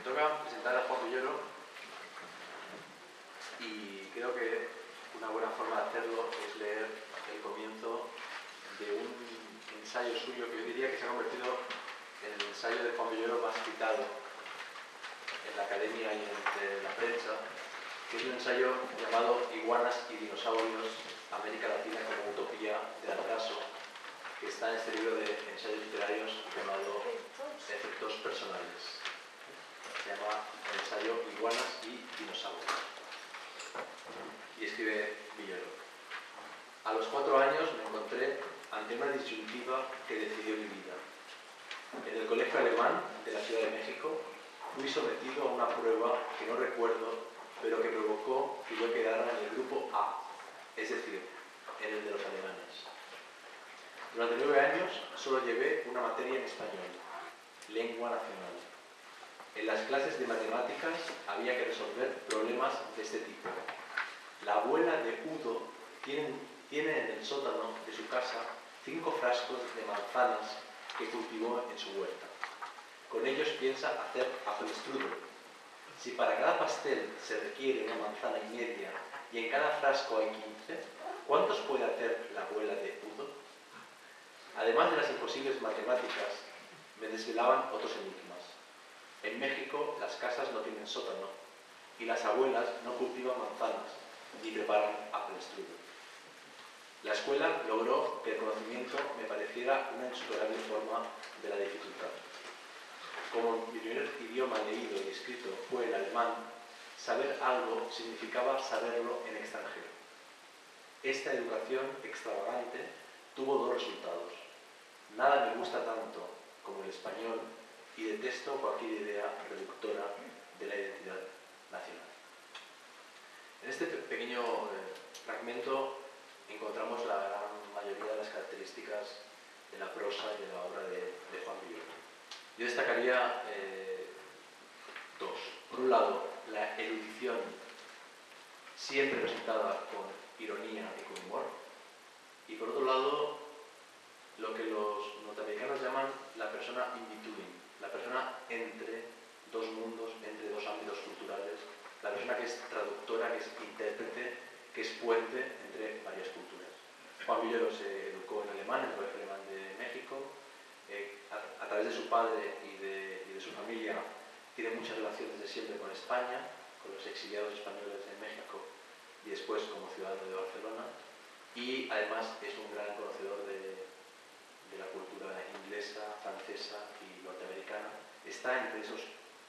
toca presentar a Juan Villoro y creo que una buena forma de hacerlo es leer el comienzo de un ensayo suyo que yo diría que se ha convertido en el ensayo de Juan Villoro más citado en la academia y entre la prensa, que es un ensayo llamado Iguanas y dinosaurios, América Latina como utopía del atraso, que está en este libro de ensayos literarios llamado Efectos personales. Se llama el ensayo Iguanas y dinosaurios. Y escribe Villoro: a los 4 años me encontré ante una disyuntiva que decidió mi vida. En el colegio alemán de la Ciudad de México fui sometido a una prueba que no recuerdo, pero que provocó que yo quedara en el grupo A, es decir, en el de los alemanes. Durante 9 años solo llevé una materia en español, lengua nacional. En las clases de matemáticas había que resolver problemas de este tipo. La abuela de Udo tiene en el sótano de su casa 5 frascos de manzanas que cultivó en su huerta. Con ellos piensa hacer apple-strudel. Si para cada pastel se requiere una manzana y media y en cada frasco hay 15, ¿cuántos puede hacer la abuela de Udo? Además de las imposibles matemáticas, me desvelaban otros enigmas. En México las casas no tienen sótano y las abuelas no cultivan manzanas ni preparan apple-strudel. La escuela logró que el conocimiento me pareciera una insuperable forma de la dificultad. Como mi primer idioma leído y escrito fue el alemán, saber algo significaba saberlo en extranjero. Esta educación extravagante tuvo 2 resultados. Nada me gusta tanto como el español y detesto cualquier idea reductora de la identidad nacional. En este pequeño fragmento encontramos la gran mayoría de las características de la prosa y de la obra de Juan Villoro. Yo destacaría 2. Por un lado, la erudición siempre presentada con ironía y con humor, y por otro lado, lo que los norteamericanos llaman la persona in between, la persona entre 2 mundos, entre 2 ámbitos culturales, la persona que es traductora, que es intérprete, que es puente entre varias culturas. Juan Villoro se educó en alemán, en el Colegio Alemán de México. A través de su padre y de su familia tiene muchas relaciones desde siempre con España, con los exiliados españoles en México y después como ciudadano de Barcelona, y además es un gran conocedor de la cultura inglesa, francesa y norteamericana. Está entre esos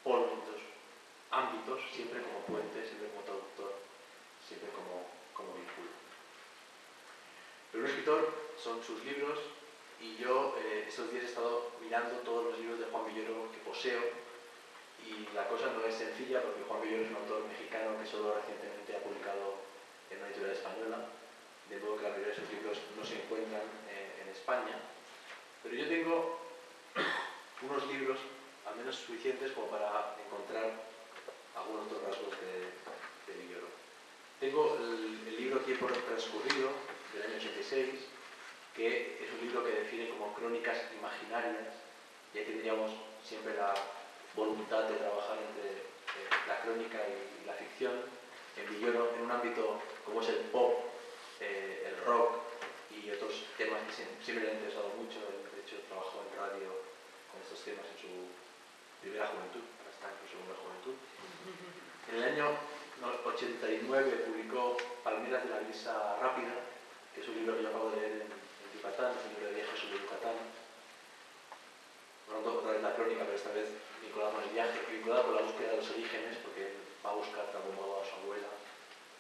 polos, esos ámbitos, siempre como puente, siempre como traductor, siempre como vínculo. Pero un escritor son sus libros, y yo estos días he estado mirando todos los libros de Juan Villoro que poseo, y la cosa no es sencilla porque Juan Villoro es un autor mexicano que solo recientemente ha publicado en una editorial española, de modo que la mayoría de sus libros no se encuentran en España. Pero yo tengo unos libros al menos suficientes como para encontrar algunos otros rasgos de Villoro. Tengo el libro Tiempo transcurrido, del año 86, que es un libro que define como crónicas imaginarias, y ahí tendríamos siempre la voluntad de trabajar entre la crónica y la ficción. En Villoro, en un ámbito como es el pop, el rock y otros temas que siempre le han interesado mucho. De hecho, trabajó en radio con estos temas en su primera juventud, ahora está en su segunda juventud. En el año 89 publicó Palmeras de la brisa rápida, que es un libro que yo acabo de leer en Yucatán, es un libro de viajes sobre Yucatán. Bueno, otra vez la crónica, pero esta vez vinculada con el viaje, vinculada con la búsqueda de los orígenes, porque él va a buscar de algún modo a su abuela,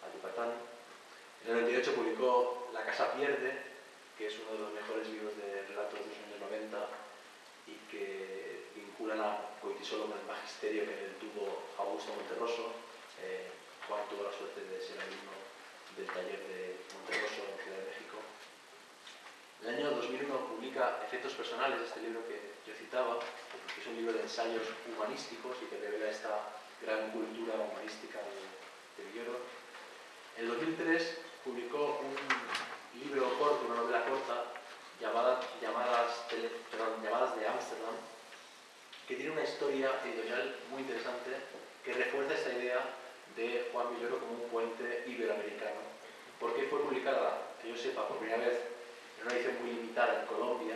a Yucatán. En el 98 publicó La casa pierde, que es uno de los mejores libros de relatos de los años 90 y que vinculan a Goytisolo con el magisterio que él tuvo Augusto Monterroso. Juan tuvo la suerte de ser alumno del taller de Monterroso en Ciudad de México. En el año 2001 publica Efectos personales, este libro que yo citaba, que es un libro de ensayos humanísticos y que revela esta gran cultura humanística de Villoro. En el 2003 publicó un libro corto, una novela corta, llamadas de Ámsterdam, que tiene una historia editorial muy interesante que refuerza esta idea de Juan Villoro como un puente iberoamericano, porque fue publicada, que yo sepa, por primera vez en una edición muy limitada en Colombia.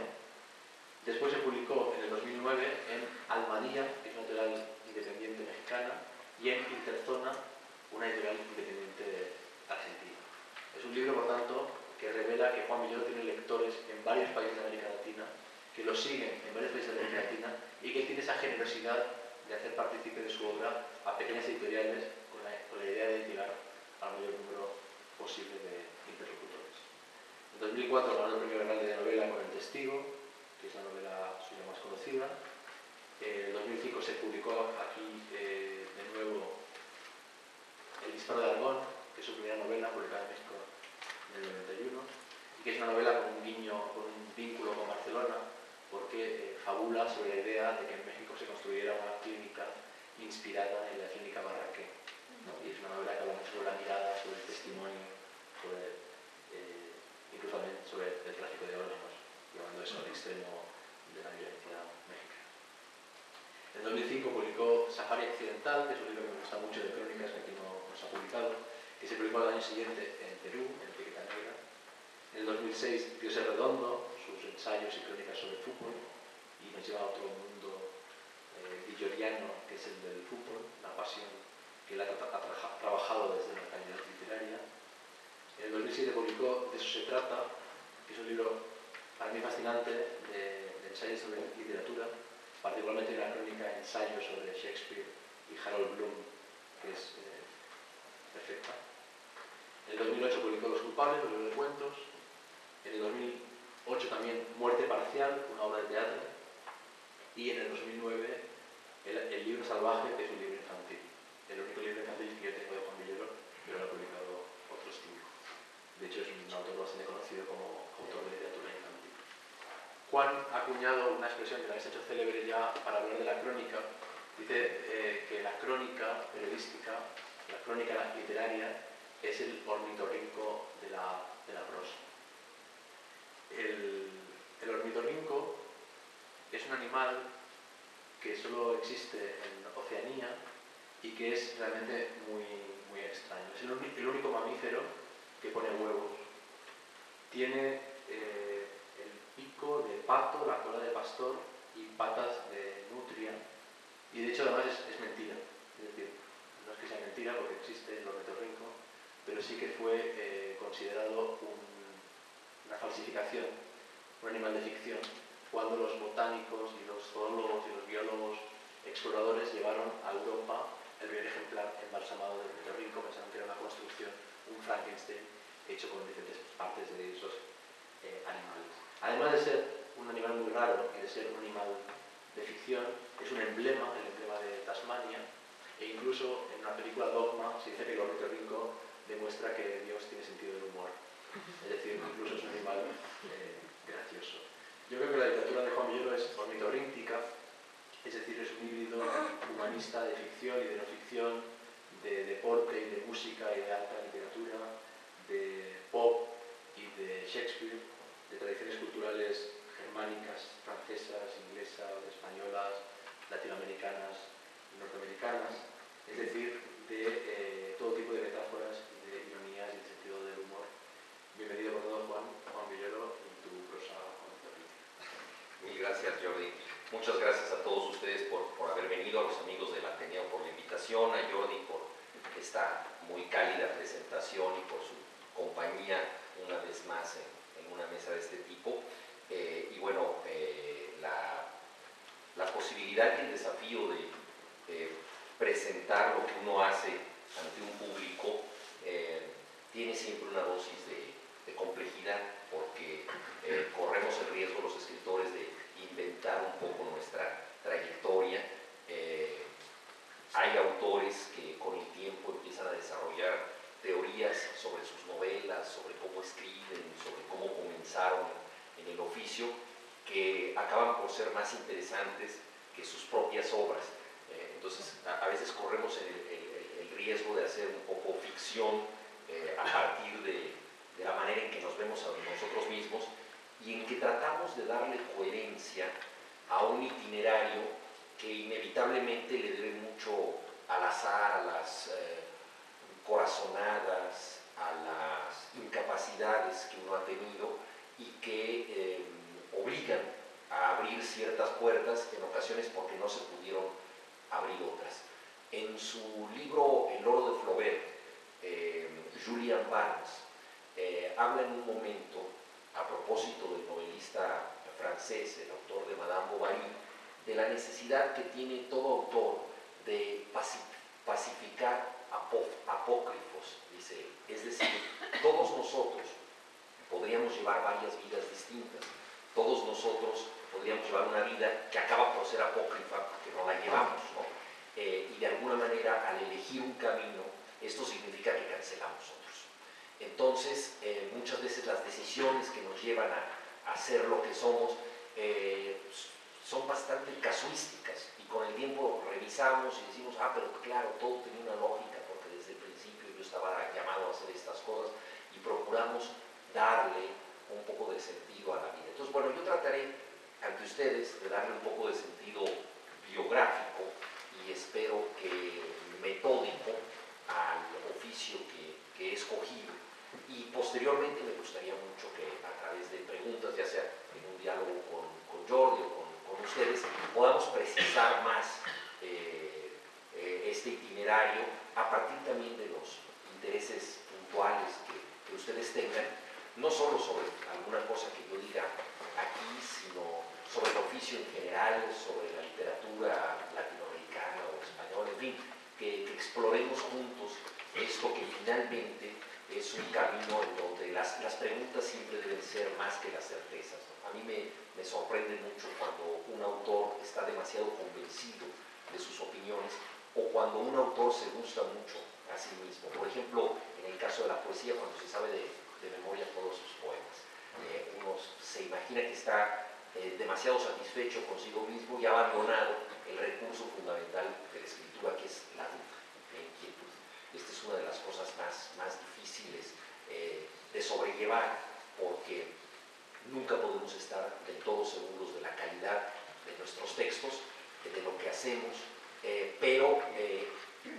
Después se publicó en el 2009 en Almadía, que es una editorial independiente mexicana, y en Interzona, una editorial independiente argentina. Es un libro, por tanto, que revela que Juan Villoro tiene lectores en varios países de América Latina, que lo siguen en varios países de América Latina y que tiene esa generosidad de hacer partícipe de su obra a pequeñas editoriales con la idea de llegar al mayor número posible de interlocutores. En 2004 ganó el Premio Grande de Novela con El Testigo, que es la novela suya más conocida. En 2005 se publicó aquí de nuevo El Disparo de Argón, que es su primera novela publicada en México en el 91, y que es una novela con un vínculo con Barcelona, porque fabula sobre la idea de que en México se construyera una clínica inspirada en la clínica Barraqué, ¿no? Y es una novela que habla mucho sobre la mirada, sobre el testimonio, incluso también sobre el tráfico de órganos, llevando eso al extremo de la violencia mexicana. En 2005 publicó Safari Occidental, que es un libro que me gusta mucho de crónicas, que aquí no se ha publicado, que se publicó al año siguiente en Perú, en Etiqueta Negra. En el 2006, Dios es Redondo, sus ensayos y crónicas sobre fútbol, y nos lleva a otro mundo villoriano, que es el del fútbol, la pasión que él ha trabajado desde la calidad literaria. En el 2007 publicó De eso se trata, que es un libro para mí fascinante de ensayos sobre literatura, particularmente una crónica de ensayos sobre Shakespeare y Harold Bloom, que es perfecta. En el 2008 publicó Los culpables, un libro de cuentos. En el 2008 también Muerte parcial, una obra de teatro. Y en el 2009 El libro salvaje, que es un libro infantil. El único libro infantil que yo tengo de Juan Villoro, pero lo ha publicado otros 5. De hecho, es un autor bastante conocido como autor de literatura infantil. Juan ha acuñado una expresión que la habéis hecho célebre ya para hablar de la crónica. Dice que la crónica periodística, la crónica literaria, es el ornitorrinco de la prosa. El ornitorrinco es un animal que solo existe en Oceanía y que es realmente muy, muy extraño. Es el único mamífero que pone huevos. Tiene el pico de pato, la cola de pastor y patas de nutria. Y de hecho además es mentira. Es decir, no es que sea mentira porque existe el ornitorrinco, pero sí que fue considerado una falsificación, un animal de ficción, cuando los botánicos y los zoólogos y los biólogos exploradores llevaron a Europa el primer ejemplar embalsamado del ornitorrinco, pensaron que era una construcción, un Frankenstein hecho con diferentes partes de esos animales. Además de ser un animal muy raro y de ser un animal de ficción, es un emblema, el emblema de Tasmania, e incluso en la película Dogma se dice que el ornitorrinco demuestra que Dios tiene sentido del humor. Es decir, incluso es un animal gracioso. Yo creo que la literatura de Juan Villoro es ornitorríntica, es decir, es un híbrido humanista de ficción y de no ficción, de deporte y de música y de alta literatura, de pop y de Shakespeare, de tradiciones culturales germánicas, francesas, inglesas, españolas, latinoamericanas y norteamericanas, es decir, de todo tipo de metáforas, de ironías y de sentido del humor. Bienvenido por todo, Juan Villoro, en tu prosa ornitorríntica. Mil gracias, Jordi. Muchas gracias a todos ustedes por haber venido, a los amigos del Ateneo por la invitación, a Jordi por esta muy cálida presentación y por su compañía una vez más en una mesa de este tipo. Y bueno, la posibilidad y el desafío de presentar lo que uno hace ante un público tiene siempre una dosis de complejidad, porque corremos el riesgo los escritores de inventar un poco nuestra trayectoria. Hay autores que con el tiempo empiezan a desarrollar teorías sobre sus novelas, sobre cómo escriben, sobre cómo comenzaron en el oficio, que acaban por ser más interesantes que sus propias obras. Entonces, a veces corremos el riesgo de hacer un poco ficción a partir de la manera en que nos vemos a nosotros mismos y en que tratamos de darle coherencia a un itinerario que inevitablemente le debe mucho al azar, a las corazonadas, a las incapacidades que uno ha tenido y que obligan a abrir ciertas puertas en ocasiones porque no se pudieron abrir otras. En su libro El oro de Flaubert, Julian Barnes habla en un momento, a propósito del novelista francés, el autor de Madame Bovary, de la necesidad que tiene todo autor de pacificar apócrifos, dice él. Es decir, todos nosotros podríamos llevar varias vidas distintas, todos nosotros podríamos llevar una vida que acaba por ser apócrifa, que no la llevamos, ¿no? Y de alguna manera, al elegir un camino, esto significa que cancelamos otros. Entonces, muchas veces las decisiones que nos llevan a ser lo que somos son bastante casuísticas, y con el tiempo revisamos y decimos, pero claro, todo tenía una lógica, porque desde el principio yo estaba llamado a hacer estas cosas, y procuramos darle un poco de sentido a la vida. Entonces, bueno, yo trataré ante ustedes de darle un poco de sentido biográfico y espero que metódico al oficio que he escogido, y posteriormente me gustaría mucho que a través de preguntas, ya sea en un diálogo con Jordi o con ustedes, podamos precisar más este itinerario a partir también de los intereses puntuales que ustedes tengan, no solo sobre alguna cosa que yo diga aquí, sino sobre el oficio en general, sobre la literatura latinoamericana o española, en fin, que exploremos juntos esto que finalmente es un camino en donde las preguntas siempre deben ser más que las certezas, ¿no? A mí me sorprende mucho cuando un autor está demasiado convencido de sus opiniones, o cuando un autor se gusta mucho a sí mismo. Por ejemplo, en el caso de la poesía, cuando se sabe de memoria todos sus poemas, uno se imagina que está demasiado satisfecho consigo mismo y ha abandonado el recurso fundamental de la escritura, que es la duda, la inquietud. Esta es una de las cosas más difíciles de sobrellevar, porque nunca podemos estar del todo seguros de la calidad de nuestros textos, de lo que hacemos, pero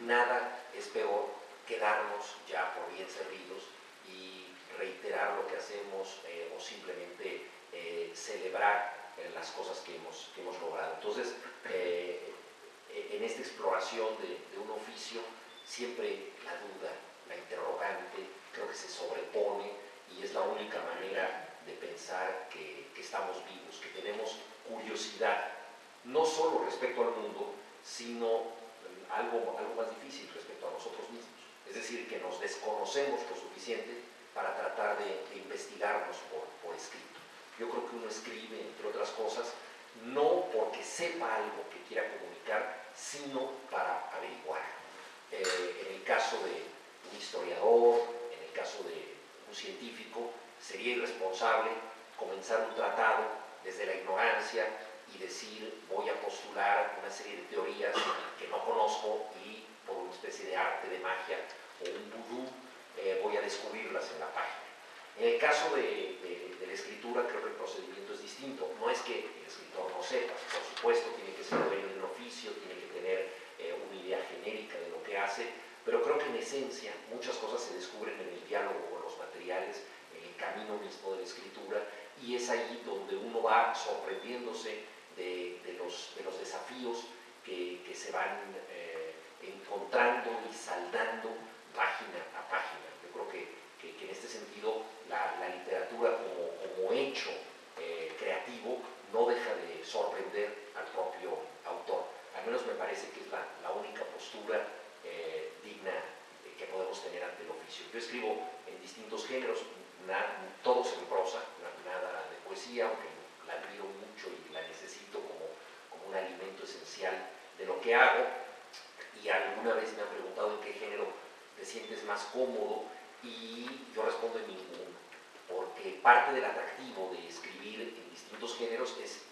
nada es peor que darnos ya por bien servidos y reiterar lo que hacemos, o simplemente celebrar las cosas que hemos logrado. Entonces, en esta exploración de un oficio, siempre la duda, la interrogante, creo que se sobrepone, y es la única manera de pensar que estamos vivos, que tenemos curiosidad, no solo respecto al mundo, sino algo más difícil respecto a nosotros mismos. Es decir, que nos desconocemos lo suficiente para tratar de investigarnos por escrito. Yo creo que uno escribe, entre otras cosas, no porque sepa algo que quiera comunicar, sino para averiguar. En el caso de un historiador, en el caso de un científico, sería irresponsable comenzar un tratado desde la ignorancia y decir, voy a postular una serie de teorías que no conozco, y por una especie de arte de magia o un vudú voy a descubrirlas en la página. En el caso de la escritura, creo que el procedimiento es distinto. No es que el escritor no sepa, por supuesto, tiene que ser dueño de un oficio, tiene que tener una idea genérica de lo que hace, pero creo que en esencia muchas cosas se descubren en el diálogo con los materiales, en el camino mismo de la escritura, y es ahí donde uno va sorprendiéndose de los desafíos que se van encontrando y saldando página a página. Yo creo que en este sentido la literatura como hecho creativo no deja de sorprender al propio autor. Al menos me parece que es la única postura digna que podemos tener ante el oficio. Yo escribo en distintos géneros, todos en prosa, nada de poesía, aunque la admiro mucho y la necesito como un alimento esencial de lo que hago. Y alguna vez me han preguntado en qué género te sientes más cómodo, y yo respondo en ninguno, porque parte del atractivo de escribir en distintos géneros es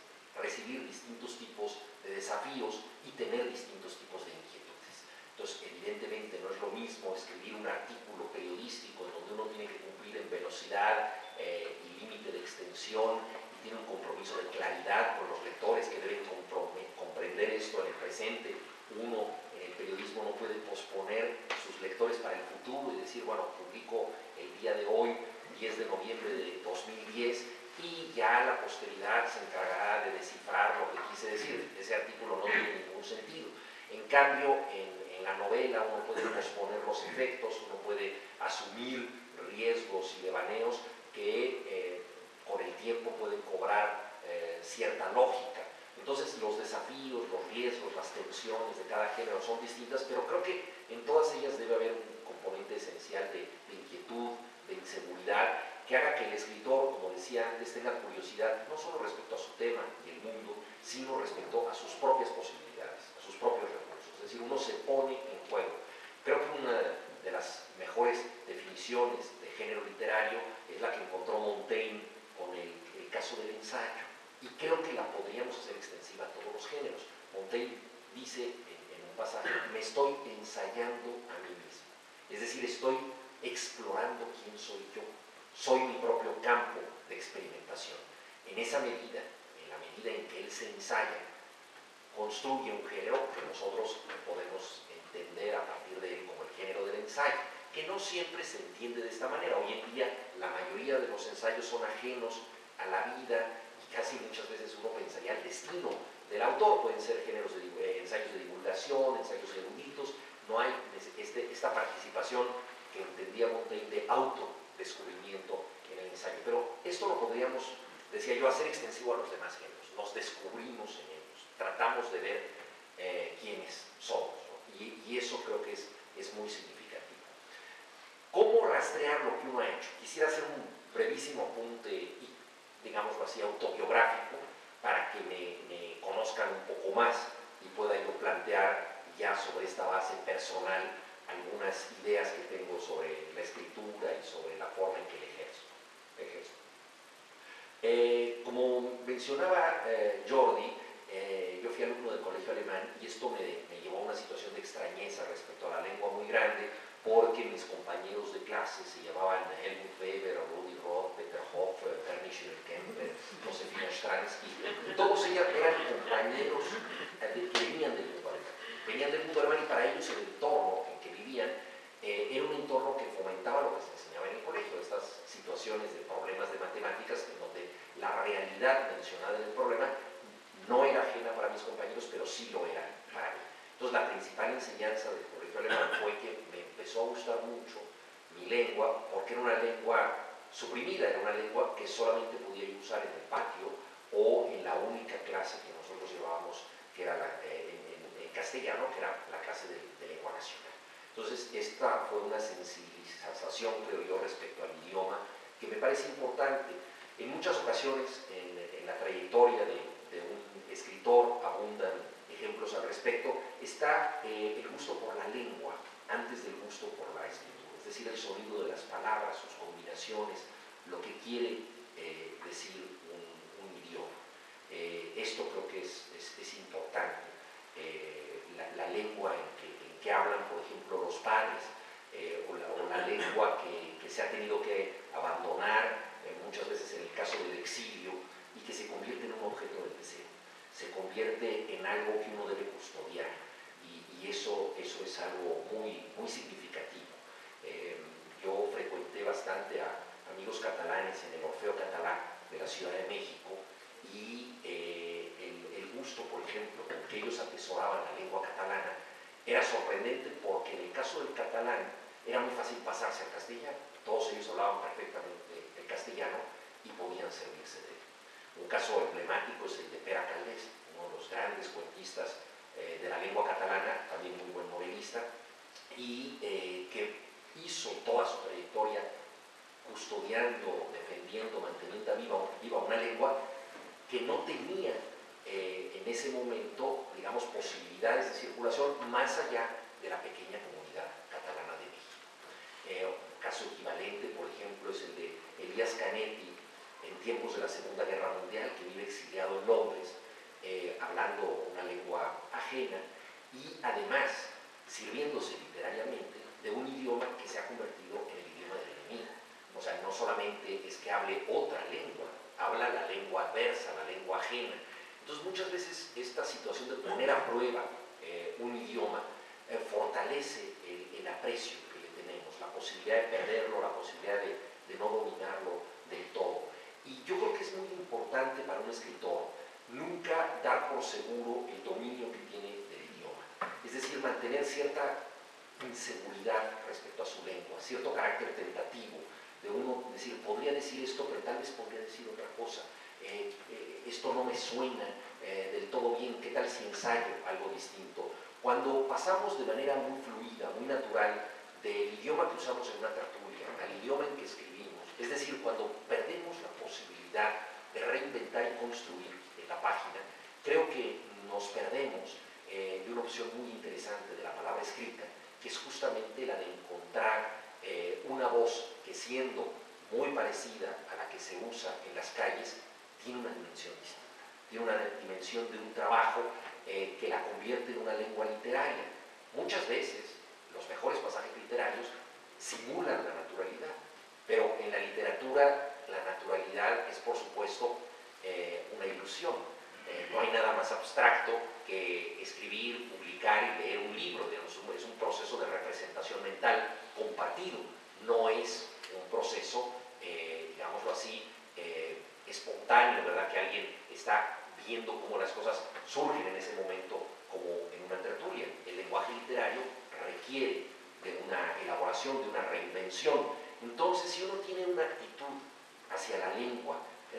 recibir distintos tipos de desafíos y tener distintos tipos de inquietudes. Entonces, evidentemente no es lo mismo escribir un artículo periodístico en donde uno tiene que cumplir en velocidad y límite de extensión, y tiene un compromiso de claridad con los lectores que deben comprender esto en uno en el periodismo no puede posponer sus lectores para el futuro y decir, bueno, publico el día de hoy, 10 de noviembre de 2010, y ya la posteridad se encargará de descifrar lo que quise decir. Ese artículo no tiene ningún sentido. En cambio, en la novela uno puede posponer los efectos, uno puede asumir riesgos y devaneos que con el tiempo pueden cobrar cierta lógica. Entonces los desafíos, los riesgos, las tensiones de cada género son distintas, pero creo que en todas ellas debe haber un componente esencial de inquietud, de inseguridad, que haga que el escritor, como decía antes, tenga curiosidad no solo respecto a su tema y el mundo, sino respecto a sus propias posibilidades, a sus propios recursos. Es decir, uno se pone en juego. Creo que una de las mejores definiciones de género literario es la que encontró Montaigne con el caso del ensayo, y creo que la podríamos hacer extensiva a todos los géneros. Montaigne dice en un pasaje, me estoy ensayando a mí mismo, es decir, estoy explorando quién soy yo, soy mi propio campo de experimentación. En esa medida, en la medida en que él se ensaya, construye un género que nosotros podemos entender a partir de él como el género del ensayo, que no siempre se entiende de esta manera. Hoy en día la mayoría de los ensayos son ajenos a la vida y casi muchas veces uno pensaría el destino del autor. Pueden ser géneros de ensayos de divulgación, ensayos eruditos, no hay esta participación que entendía Montaigne de autodescubrimiento en el ensayo. Pero esto lo podríamos, decía yo, hacer extensivo a los demás géneros. Nos descubrimos en ellos, tratamos de ver quiénes somos, ¿no? Y eso creo que es muy significativo. ¿Cómo rastrear lo que uno ha hecho? Quisiera hacer un brevísimo apunte, digámoslo así, autobiográfico, para que me conozcan un poco más y pueda yo plantear ya sobre esta base personal algunas ideas que tengo sobre la escritura y sobre la forma en que la ejerzo. Como mencionaba Jordi, yo fui alumno del colegio alemán y esto me llevó a una situación de extrañeza respecto a la lengua muy grande, porque mis compañeros de clase se llamaban Helmut Weber, Rudi Roth, Peter Hoff, Ernie Schiller-Kemper, Josefina Stransky. Todos ellos eran compañeros que venían del mundo alemán. Venían del mundo alemán y para ellos el entorno en que vivían era un entorno que fomentaba lo que se enseñaba en el colegio, estas situaciones de problemas de matemáticas en donde la realidad mencionada en el problema no era ajena para mis compañeros, pero sí lo era para mí. Entonces la principal enseñanza del colegio alemán fue que me empezó a gustar mucho mi lengua, porque era una lengua suprimida, era una lengua que solamente podía usar en el patio o en la única clase que nosotros llevábamos, que era en castellano, que era la clase de lengua nacional. Entonces esta fue una sensibilización, creo yo, respecto al idioma, que me parece importante. En muchas ocasiones en la trayectoria de un escritor abundan ejemplos al respecto. Está el gusto por la lengua antes del gusto por la escritura, es decir, el sonido de las palabras, sus combinaciones, lo que quiere decir un idioma. Esto creo que es importante. La lengua en que hablan, por ejemplo, los padres, o la lengua que se ha tenido que abandonar muchas veces en el caso del exilio y que se convierte en un objeto del deseo, se convierte en algo que uno debe custodiar, y eso es algo muy, muy significativo. Yo frecuenté bastante a amigos catalanes en el Orfeo Catalán de la Ciudad de México, y el gusto, por ejemplo, con que ellos atesoraban la lengua catalana era sorprendente, porque en el caso del catalán era muy fácil pasarse al castellano. Todos ellos hablaban perfectamente el castellano y podían servirse de él. Un caso emblemático es el de Pere Caldés, uno de los grandes cuentistas de la lengua catalana, también muy buen novelista, y que hizo toda su trayectoria custodiando, defendiendo, manteniendo viva una lengua que no tenía en ese momento, digamos, posibilidades de circulación más allá de la pequeña comunidad catalana de México. Un caso equivalente, por ejemplo, es el de Elías Canetti en tiempos de la Segunda Guerra Mundial, que vive exiliado en Londres, hablando una lengua ajena y además sirviéndose literariamente de un idioma que se ha convertido en el idioma del enemigo. O sea, no solamente es que hable otra lengua, habla la lengua adversa, la lengua ajena. Entonces muchas veces esta situación de poner a prueba un idioma fortalece el aprecio que le tenemos, la posibilidad de perderlo, la posibilidad de no dominarlo del todo. Y yo creo que es muy importante para un escritor nunca dar por seguro el dominio que tiene del idioma. Es decir, mantener cierta inseguridad respecto a su lengua, cierto carácter tentativo, de uno decir, podría decir esto, pero tal vez podría decir otra cosa. Esto no me suena del todo bien, ¿qué tal si ensayo algo distinto? Cuando pasamos de manera muy fluida, muy natural, del idioma que usamos en una tertulia al idioma en que escribimos, es decir, cuando perdemos la posibilidad de reinventar y construir en la página, creo que nos perdemos de una opción muy interesante de la palabra escrita, que es justamente la de encontrar una voz que, siendo muy parecida a la que se usa en las calles, tiene una dimensión distinta, tiene una dimensión de un trabajo que la convierte en una lengua literaria. Muchas veces los mejores pasajes literarios simulan la naturalidad, pero en la literatura la naturalidad es, por supuesto, una ilusión. No hay nada más abstracto que escribir, publicar y leer un libro, digamos, es un proceso de representación mental compartido, no es un proceso, digámoslo así, espontáneo, ¿verdad? Que alguien está viendo cómo las cosas surgen en ese momento como en una tertulia. El lenguaje literario requiere de una elaboración, de una reinvención. Entonces, si uno tiene una actitud hacia la lengua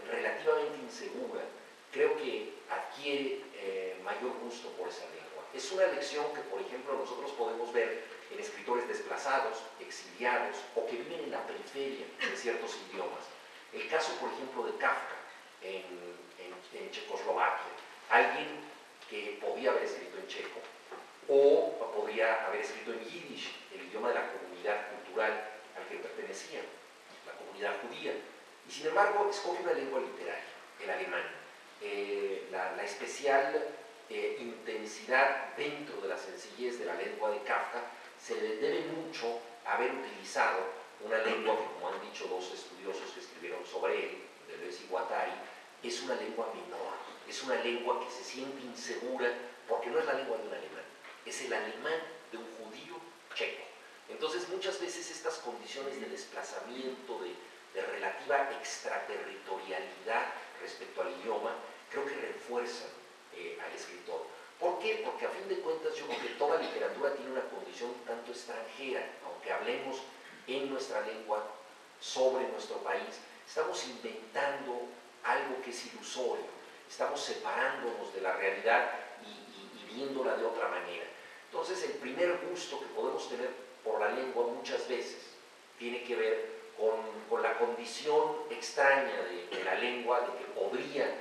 relativamente insegura, creo que adquiere mayor gusto por esa lengua. Es una lección que, por ejemplo, nosotros podemos ver en escritores desplazados, exiliados o que viven en la periferia de ciertos idiomas. El caso, por ejemplo, de Kafka en Checoslovaquia. Alguien que podía haber escrito en checo o podría haber escrito en yiddish, el idioma de la comunidad cultural al que pertenecía, la comunidad judía. Y sin embargo, escoge una lengua literaria, el alemán. La especial intensidad dentro de la sencillez de la lengua de Kafka se le debe mucho a haber utilizado una lengua que, como han dicho dos estudiosos que escribieron sobre él, Deleuze y Guattari, es una lengua menor, es una lengua que se siente insegura porque no es la lengua de un alemán, es el alemán de un judío checo. Entonces, muchas veces estas condiciones de desplazamiento, de relativa extraterritorialidad respecto al idioma, creo que refuerzan al escritor. ¿Por qué? Porque a fin de cuentas yo creo que toda literatura tiene una condición tanto extranjera, aunque hablemos en nuestra lengua sobre nuestro país, estamos inventando algo que es ilusorio, estamos separándonos de la realidad y viéndola de otra manera. Entonces, el primer gusto que podemos tener por la lengua muchas veces tiene que ver con la condición extraña de la lengua, de que podría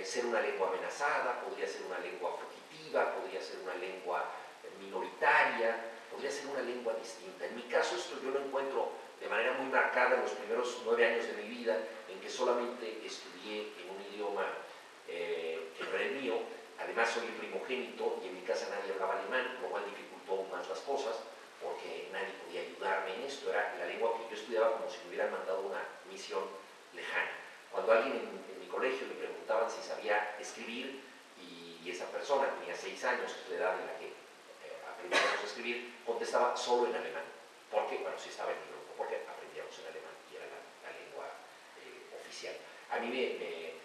ser una lengua amenazada, podría ser una lengua fugitiva, podría ser una lengua minoritaria, podría ser una lengua distinta. En mi caso, esto yo lo encuentro de manera muy marcada en los primeros 9 años de mi vida, en que solamente estudié en un idioma que no era el mío. Además, soy el primogénito y en mi casa nadie hablaba alemán, lo cual dificultó aún más las cosas, porque nadie podía ayudarme en esto. Era la lengua que yo estudiaba como si me hubieran mandado una misión lejana. Cuando alguien en mi colegio le preguntaban si sabía escribir, y esa persona tenía 6 años, que es la edad en la que aprendíamos a escribir, contestaba solo en alemán. Porque, bueno, sí estaba en mi grupo, porque aprendíamos en alemán y era la lengua oficial. A mí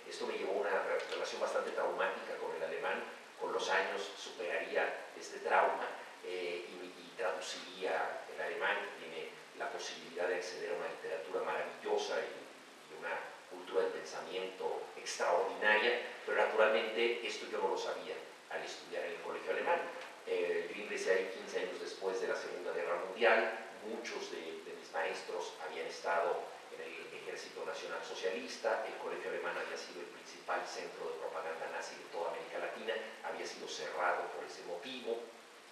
esto me llevó a una relación bastante traumática con el alemán. Con los años superaría este trauma y traduciría el alemán, que tiene la posibilidad de acceder a una literatura maravillosa y una cultura de pensamiento extraordinaria, pero naturalmente esto yo no lo sabía al estudiar en el colegio alemán. Yo ingresé ahí 15 años después de la Segunda Guerra Mundial. Muchos de mis maestros habían estado en el Ejército Nacional Socialista. El colegio alemán había sido el principal centro de propaganda nazi de toda América Latina, había sido cerrado por ese motivo.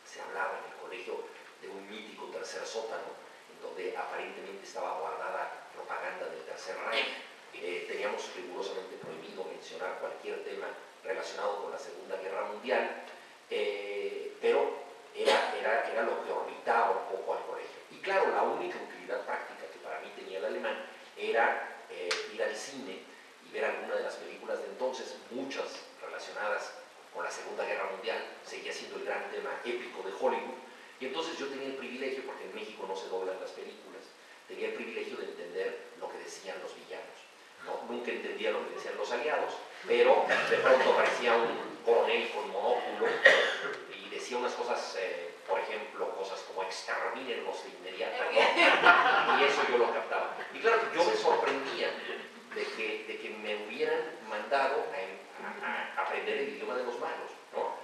Se hablaba en el colegio de un mítico tercer sótano, en donde aparentemente estaba guardada propaganda del Tercer Reich. Teníamos rigurosamente prohibido mencionar cualquier tema relacionado con la Segunda Guerra Mundial, pero era lo que orbitaba un poco al colegio. Y claro, la única utilidad práctica que para mí tenía el alemán era ir al cine y ver alguna de las películas de entonces, muchas relacionadas con la Segunda Guerra Mundial. Seguía siendo el gran tema épico de Hollywood, Y entonces yo tenía el privilegio, porque en México no se doblan las películas, tenía el privilegio de entender lo que decían los villanos. ¿No? Nunca entendía lo que decían los aliados, pero de pronto aparecía un coronel con monóculo y decía unas cosas, por ejemplo, cosas como extermínenlos de inmediato, ¿no? Y eso yo lo captaba. Y claro, yo me sorprendía de que me hubieran mandado a aprender el idioma de los malos, ¿no?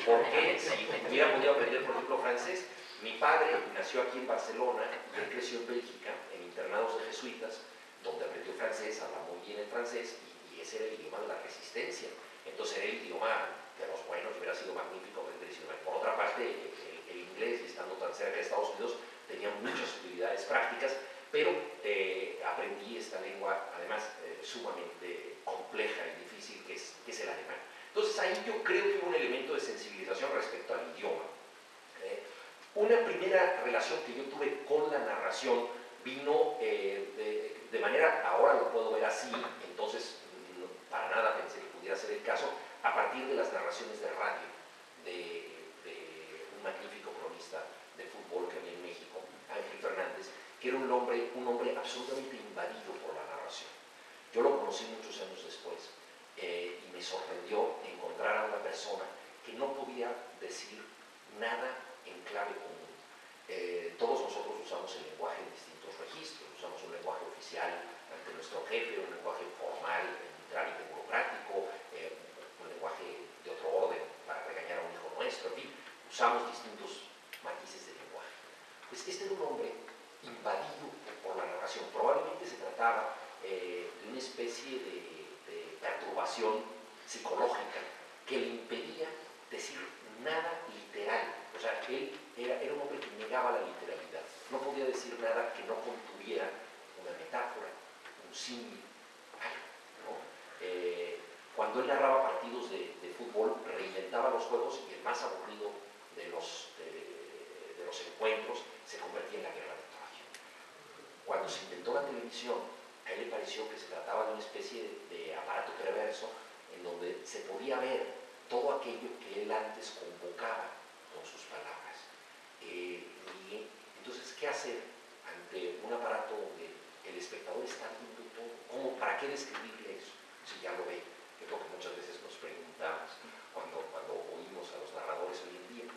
Porque si hubiera podido aprender, por ejemplo, francés, mi padre nació aquí en Barcelona y él creció en Bélgica, en internados de jesuitas, donde aprendió francés, habla muy bien el francés, y ese era el idioma de la resistencia. Entonces era el idioma de los buenos, y hubiera sido magnífico aprender ese idioma. Por otra parte, el inglés, y estando tan cerca de Estados Unidos, tenía muchas utilidades prácticas, pero aprendí esta lengua, además, sumamente compleja y difícil, que es el alemán. Entonces ahí yo creo que hubo un elemento de sensibilización respecto al idioma. Una primera relación que yo tuve con la narración vino de manera, ahora lo puedo ver así, entonces para nada pensé que pudiera ser el caso, a partir de las narraciones de radio de un magnífico cronista de fútbol que había en México, Ángel Fernández, que era un hombre absolutamente invadido por la narración. Yo lo conocí muchos años después y me sorprendió encontrar a una persona que no podía decir nada en clave común. Todos nosotros usamos el lenguaje en distintos registros, usamos un lenguaje oficial ante nuestro jefe, un lenguaje formal en un trámite burocrático, un lenguaje de otro orden para regañar a un hijo nuestro, en fin, usamos distintos matices de lenguaje. Pues este era un hombre invadido por la narración. Probablemente se trataba de una especie de perturbación psicológica que le impedía decir nada literal. O sea, él era un hombre que negaba la literalidad. No podía decir nada que no contuviera una metáfora, un símil, algo, ¿no? Cuando él narraba partidos de fútbol, reinventaba los juegos y el más aburrido de los encuentros se convertía en la guerra de Troya. Cuando se inventó la televisión, a él le pareció que se trataba de una especie de aparato perverso en donde se podía ver todo aquello que él antes convocaba con sus palabras. Y entonces, ¿qué hacer ante un aparato donde el espectador está viendo todo? ¿Para qué describirle eso si ya lo ve? Que es lo que muchas veces nos preguntamos cuando oímos a los narradores hoy en día.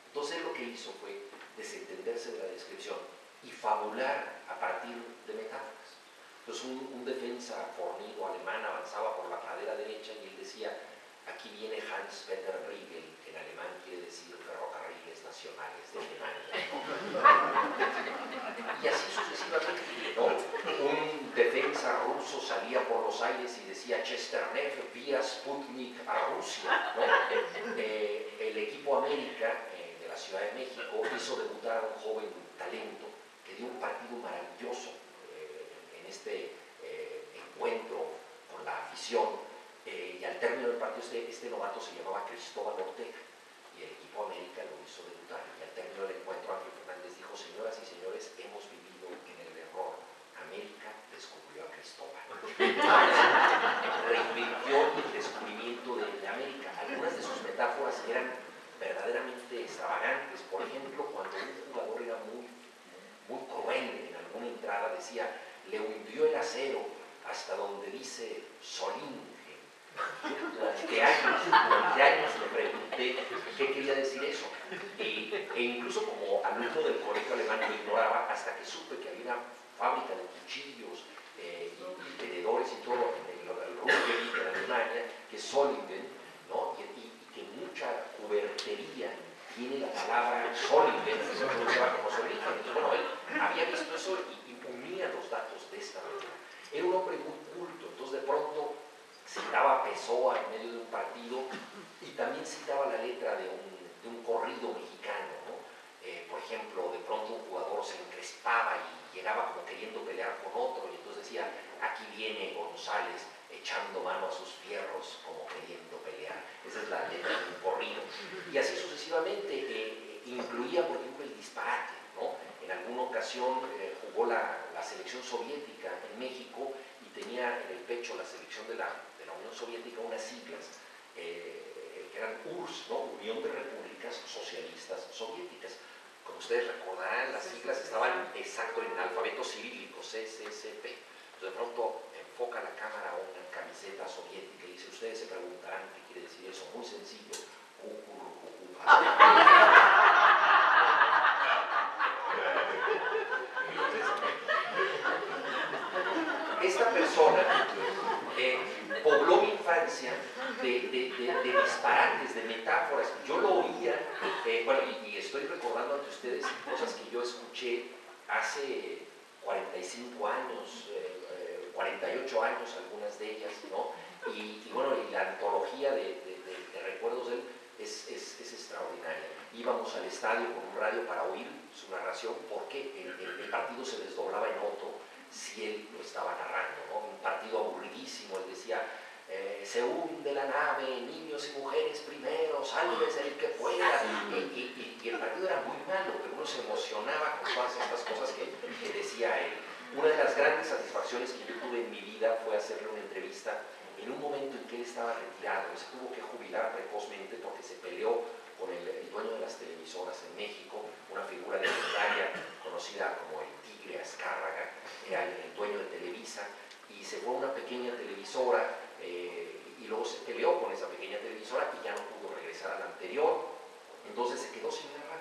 Entonces, lo que hizo fue desentenderse de la descripción y fabular a partir de metáforas. Entonces, un defensa fornido alemán avanzaba por la pradera derecha y él decía: aquí viene Hans-Peter Riegel, que en alemán quiere decir ferrocarriles nacionales de Alemania, ¿no? Y así sucesivamente, ¿no? Un defensa ruso salía por los aires y decía: Chesternev vía Sputnik a Rusia, ¿no? El equipo América de la Ciudad de México hizo debutar a un joven talento que dio un partido maravilloso en este encuentro con la afición. Y al término del partido este novato se llamaba Cristóbal Ortega y el equipo América lo hizo debutar. Y al término del encuentro Ángel Fernández dijo: señoras y señores, hemos vivido en el error. América descubrió a Cristóbal. Reinvirtió el descubrimiento de América. Algunas de sus metáforas eran verdaderamente extravagantes. Por ejemplo, cuando un jugador era muy cruel en alguna entrada, decía: le hundió el acero hasta donde dice Solín. Durante años me pregunté qué quería decir eso, e incluso como alumno del colegio alemán lo ignoraba hasta que supe que había una fábrica de cuchillos y tenedores y todo en el Ruhrgebiet de Alemania, que es Solingen, ¿no? y que mucha cubertería tiene la palabra Solingen, se pronunciaba como Solingen. Entonces, bueno, él había visto eso y unía los datos de esta manera. Era un hombre muy culto, entonces de pronto citaba a Pessoa en medio de un partido y también citaba la letra de un corrido mexicano, ¿no? Por ejemplo, de pronto un jugador se encrespaba y llegaba como queriendo pelear con otro y entonces decía: aquí viene González echando mano a sus fierros como queriendo pelear. Esa es la letra de un corrido. Y así sucesivamente. Incluía, por ejemplo, el disparate, ¿no? En alguna ocasión jugó la selección soviética en México y tenía en el pecho la selección de la Unión Soviética unas siglas que eran URSS, ¿no? Unión de Repúblicas Socialistas Soviéticas. ustedes recordarán, las siglas estaban exacto en el alfabeto cirílico, CCCP. Entonces de pronto enfoca la cámara a una camiseta soviética y dice, ustedes se preguntarán qué quiere decir eso, muy sencillo. Esta persona pobló mi infancia de disparates, de metáforas. Yo lo oía, bueno, y estoy recordando ante ustedes cosas que yo escuché hace 45 años, 48 años, algunas de ellas, ¿no? Y bueno, y la antología de recuerdos de él es extraordinaria. Íbamos al estadio con un radio para oír su narración porque el partido se desdoblaba en otro si él lo estaba narrando, ¿no? Un partido aburridísimo, él decía, se hunde la nave, niños y mujeres primero, sálvese el que pueda, y el partido era muy malo, pero uno se emocionaba con todas estas cosas que decía él. Una de las grandes satisfacciones que yo tuve en mi vida fue hacerle una entrevista en un momento en que él estaba retirado, él se tuvo que jubilar precozmente porque se peleó con el dueño de las televisoras en México, una figura legendaria conocida como el Tigre Azcárraga, era el dueño de Televisa, y se fue a una pequeña televisora y luego se peleó con esa pequeña televisora y ya no pudo regresar a la anterior, entonces se quedó sin narrar.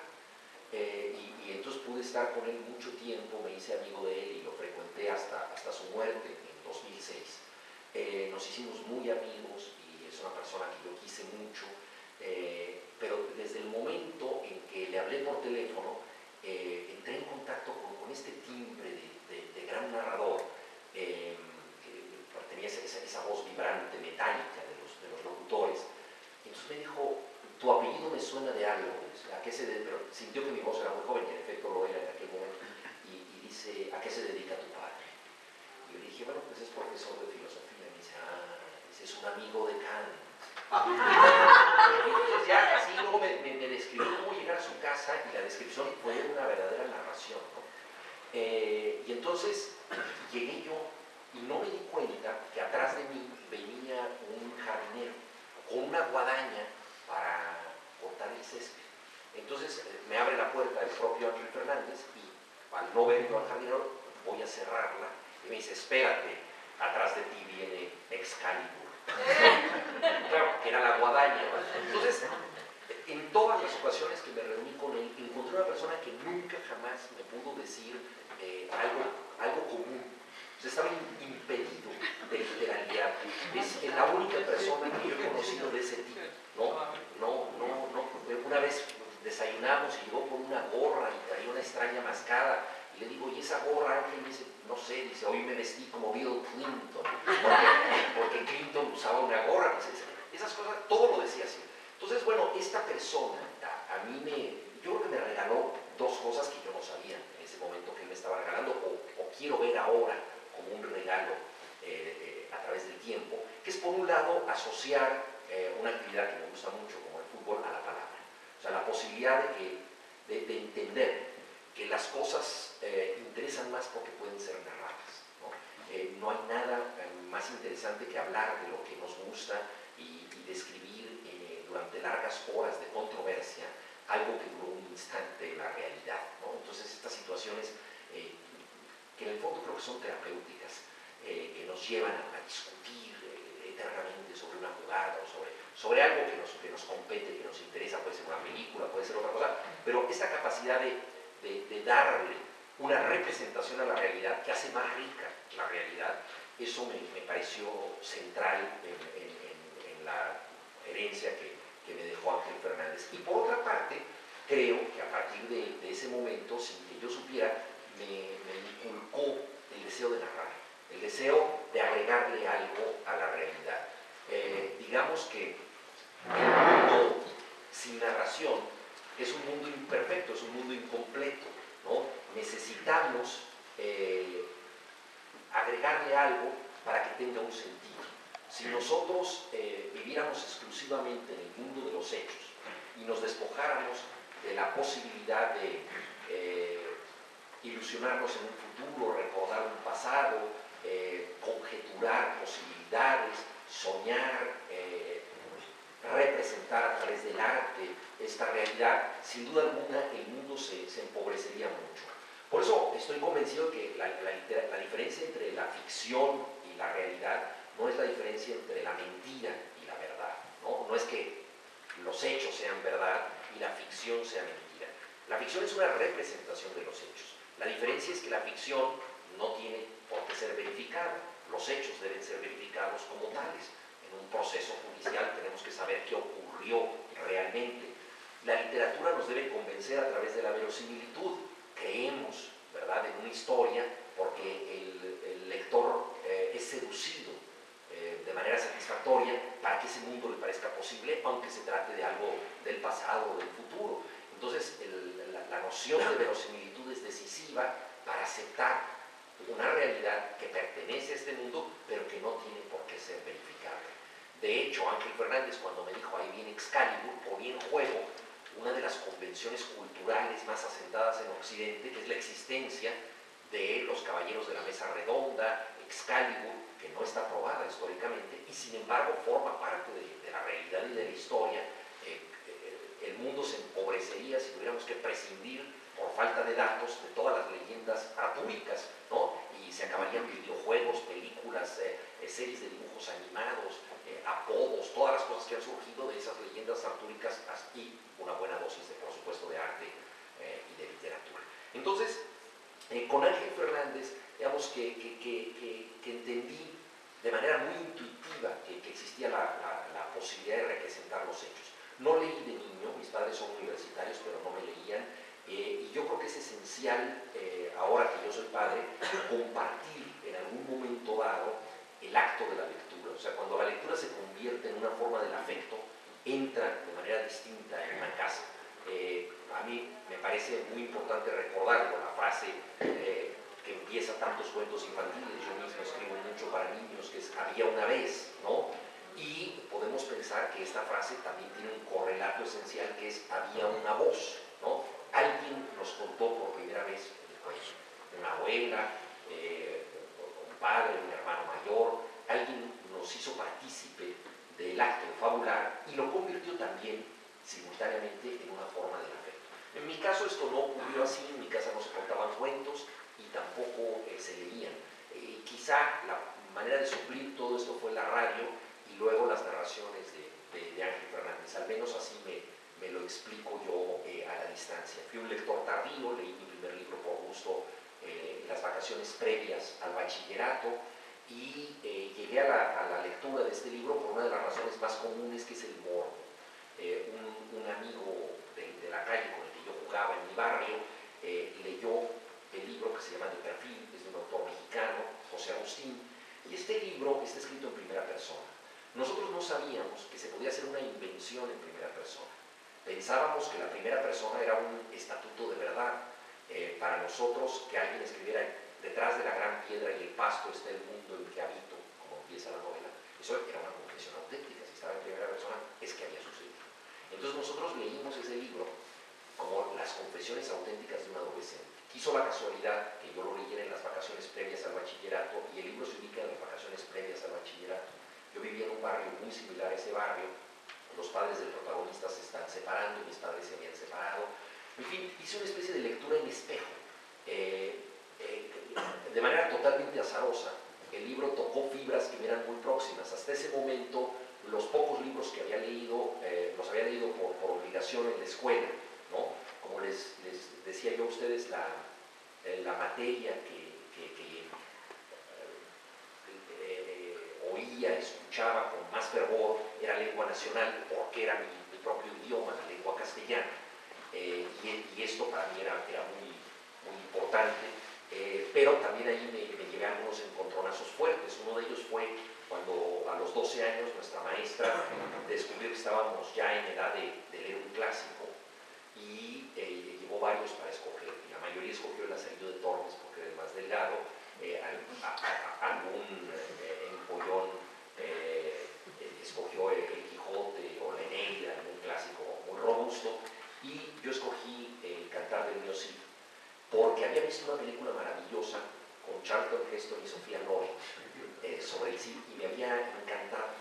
Y entonces pude estar con él mucho tiempo, me hice amigo de él y lo frecuenté hasta su muerte en 2006. Nos hicimos muy amigos y es una persona que yo quise mucho, pero desde el momento en que le hablé por teléfono, entré en contacto con este timbre de gran narrador, que tenía esa voz vibrante, metálica de los locutores. Entonces me dijo, tu apellido me suena de algo, ¿a qué se dedica? Pero sintió que mi voz era muy joven, y en efecto lo era en aquel momento, y dice, ¿a qué se dedica tu padre? Y yo le dije, bueno, pues es profesor de filosofía. Y me dice, dice, es un amigo de Kant. Entonces ya así luego me describió cómo llegar a su casa y la descripción fue una verdadera narración, ¿no? Y entonces llegué yo y no me di cuenta que atrás de mí venía un jardinero con una guadaña para cortar el césped. Entonces me abre la puerta el propio Ángel Fernández y al no ver yo al jardinero voy a cerrarla y me dice, espérate, atrás de ti viene Excalibur. Claro, que era la guadaña, ¿no? Entonces, en todas las ocasiones que me reuní con él, encontré una persona que nunca jamás me pudo decir algo común. O sea, estaba impedido de literalidad. Es la única persona que yo he conocido de ese tipo, ¿no? Una vez desayunamos y llegó con una gorra y traía una extraña mascada. Y le digo, ¿y esa gorra? Ángel me dice, no sé, dice, hoy me vestí como Bill Clinton, porque Clinton usaba una gorra. Dice, esas cosas, todo lo decía así. Entonces, bueno, esta persona a mí yo creo que me regaló dos cosas que yo no sabía en ese momento que él me estaba regalando, o quiero ver ahora como un regalo a través del tiempo, que es por un lado asociar una actividad que me gusta mucho, como el fútbol, a la palabra. O sea, la posibilidad de entender que las cosas interesan más porque pueden ser narradas, ¿no? No hay nada más interesante que hablar de lo que nos gusta y describir durante largas horas de controversia algo que duró un instante en la realidad, ¿no? Entonces estas situaciones que en el fondo creo que son terapéuticas, que nos llevan a discutir eternamente sobre una jugada o sobre algo que nos compete, que nos interesa, puede ser una película, puede ser otra cosa, pero esta capacidad de darle una representación a la realidad que hace más rica la realidad, eso me pareció central en la herencia que me dejó Ángel Fernández. Y por otra parte, creo que a partir de ese momento, sin que yo supiera, me inculcó el deseo de narrar, el deseo de agregarle algo a la realidad. Digamos que el mundo sin narración es un mundo imperfecto, es un mundo incompleto, ¿no? Necesitamos agregarle algo para que tenga un sentido. Si nosotros viviéramos exclusivamente en el mundo de los hechos y nos despojáramos de la posibilidad de ilusionarnos en un futuro, recordar un pasado, conjeturar posibilidades, soñar, representar a través del arte esta realidad, sin duda alguna el mundo se empobrecería mucho. Por eso estoy convencido que la diferencia entre la ficción y la realidad no es la diferencia entre la mentira y la verdad, ¿no? No es que los hechos sean verdad y la ficción sea mentira. La ficción es una representación de los hechos. La diferencia es que la ficción no tiene por qué ser verificada. Los hechos deben ser verificados como tales. En un proceso judicial tenemos que saber qué ocurrió realmente. La literatura nos debe convencer a través de la verosimilitud. Creemos, ¿verdad?, en una historia porque el lector es seducido de manera satisfactoria para que ese mundo le parezca posible, aunque se trate de algo del pasado o del futuro. Entonces, la noción de verosimilitud es decisiva para aceptar una realidad que pertenece a este mundo, pero que no tiene por qué ser verificable. De hecho, Ángel Fernández, cuando me dijo ahí viene Excalibur, ponía en juego una de las convenciones culturales más asentadas en Occidente, que es la existencia de los caballeros de la mesa redonda, Excalibur, que no está probada históricamente, y sin embargo forma parte de la realidad y de la historia. El mundo se empobrecería si tuviéramos que prescindir, por falta de datos, de todas las leyendas artúricas, ¿no? Y se acabarían videojuegos, películas, series de dibujos animados, apodos, todas las cosas que han surgido de esas leyendas artúricas, y una buena dosis, por supuesto, de arte y de literatura. Entonces, con Ángel Fernández, digamos que entendí de manera muy intuitiva que existía la posibilidad de representar los hechos. No leí de niño, mis padres son universitarios, pero no me leían, y yo creo que es esencial, ahora que yo soy padre, compartir en algún momento dado el acto de la lectura. O sea, cuando la lectura se convierte en una forma del afecto, entra de manera distinta en una casa. A mí me parece muy importante recordarlo, la frase que empieza tantos cuentos infantiles, yo mismo escribo mucho para niños, que es había una vez, ¿no? Y podemos pensar que esta frase también tiene un correlato esencial, que es había una voz, ¿no? Alguien nos contó por primera vez el cuento. Una abuela, un padre, un hermano mayor, alguien nos hizo partícipe del acto de fabular y lo convirtió también simultáneamente en una forma de afecto. En mi caso esto no ocurrió así, en mi casa no se contaban cuentos y tampoco se leían. Quizá la manera de suplir todo esto fue la radio y luego las narraciones de Ángel Fernández, al menos así me lo explico yo a la distancia. Fui un lector tardío, leí mi primer libro por gusto en las vacaciones previas al bachillerato y llegué a la lectura de este libro por una de las razones más comunes, que es el morbo. Un amigo de la calle con el que yo jugaba en mi barrio leyó el libro que se llama De Perfil, es de un autor mexicano, José Agustín, y este libro está escrito en primera persona. Nosotros no sabíamos que se podía hacer una invención en primera persona. Pensábamos que la primera persona era un estatuto de verdad. Para nosotros, que alguien escribiera detrás de la gran piedra y el pasto está el mundo en que habito, como empieza la novela, eso era una confesión auténtica. Si estaba en primera persona, es que había sucedido. Entonces nosotros leímos ese libro como las confesiones auténticas de un adolescente. Quiso la casualidad que yo lo leyera en las vacaciones previas al bachillerato, y el libro se ubica en las vacaciones previas al bachillerato. Yo vivía en un barrio muy similar a ese barrio, los padres del protagonista se están separando, mis padres se habían separado. En fin, hice una especie de lectura en espejo. De manera totalmente azarosa, el libro tocó fibras que me eran muy próximas. Hasta ese momento, los pocos libros que había leído, los había leído por obligación en la escuela, ¿no? Como les decía yo a ustedes, la materia que oía, escuchaba con más fervor era lengua nacional, porque era mi propio idioma, la lengua castellana. Y esto para mí era muy, muy importante, pero también ahí me llevé algunos encontronazos fuertes. Uno de ellos fue cuando a los 12 años nuestra maestra descubrió que estábamos ya en edad de leer un clásico y llevó varios para escoger. Y la mayoría escogió El Lazarillo de Tormes porque era el más delgado, algún empollón escogió El Quijote o La Eneida, algún clásico muy robusto, y yo escogí El Cantar del Niño Cid porque había visto una película maravillosa con Charlton Heston y Sofía Loren sobre el Cid y me había encantado.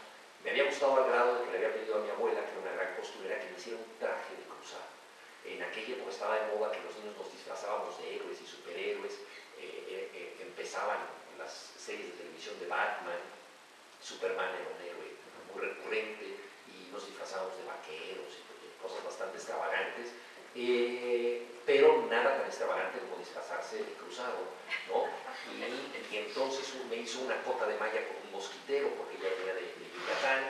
Me había gustado al grado de que le había pedido a mi abuela, que era una gran costurera, que me hiciera un traje de cruzado. En aquella época estaba de moda que los niños nos disfrazábamos de héroes y superhéroes. Empezaban las series de televisión de Batman, Superman era un héroe muy recurrente, y nos disfrazábamos de vaqueros y cosas bastante extravagantes, pero nada tan extravagante como disfrazarse de cruzado, ¿no? Y entonces me hizo una cota de malla con un mosquitero, porque ella venía de Yucatán,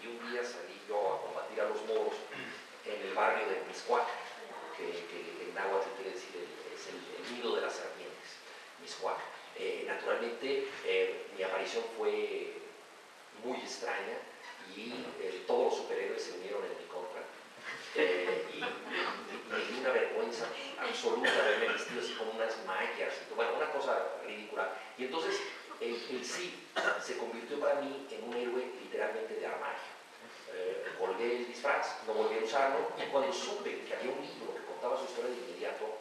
y un día salí yo a combatir a los moros en el barrio de Mixcoac, que en náhuatl quiere decir es el nido de las serpientes, Mixcoac. Naturalmente, mi aparición fue muy extraña y todos los superhéroes se unieron en mi contra. Y me dio una vergüenza absoluta verme vestido así con unas mallas, y bueno, una cosa ridícula. Y entonces el Cid se convirtió para mí en un héroe literalmente de armario. Colgué el disfraz, no volví a usarlo, y cuando supe que había un libro que contaba su historia de inmediato,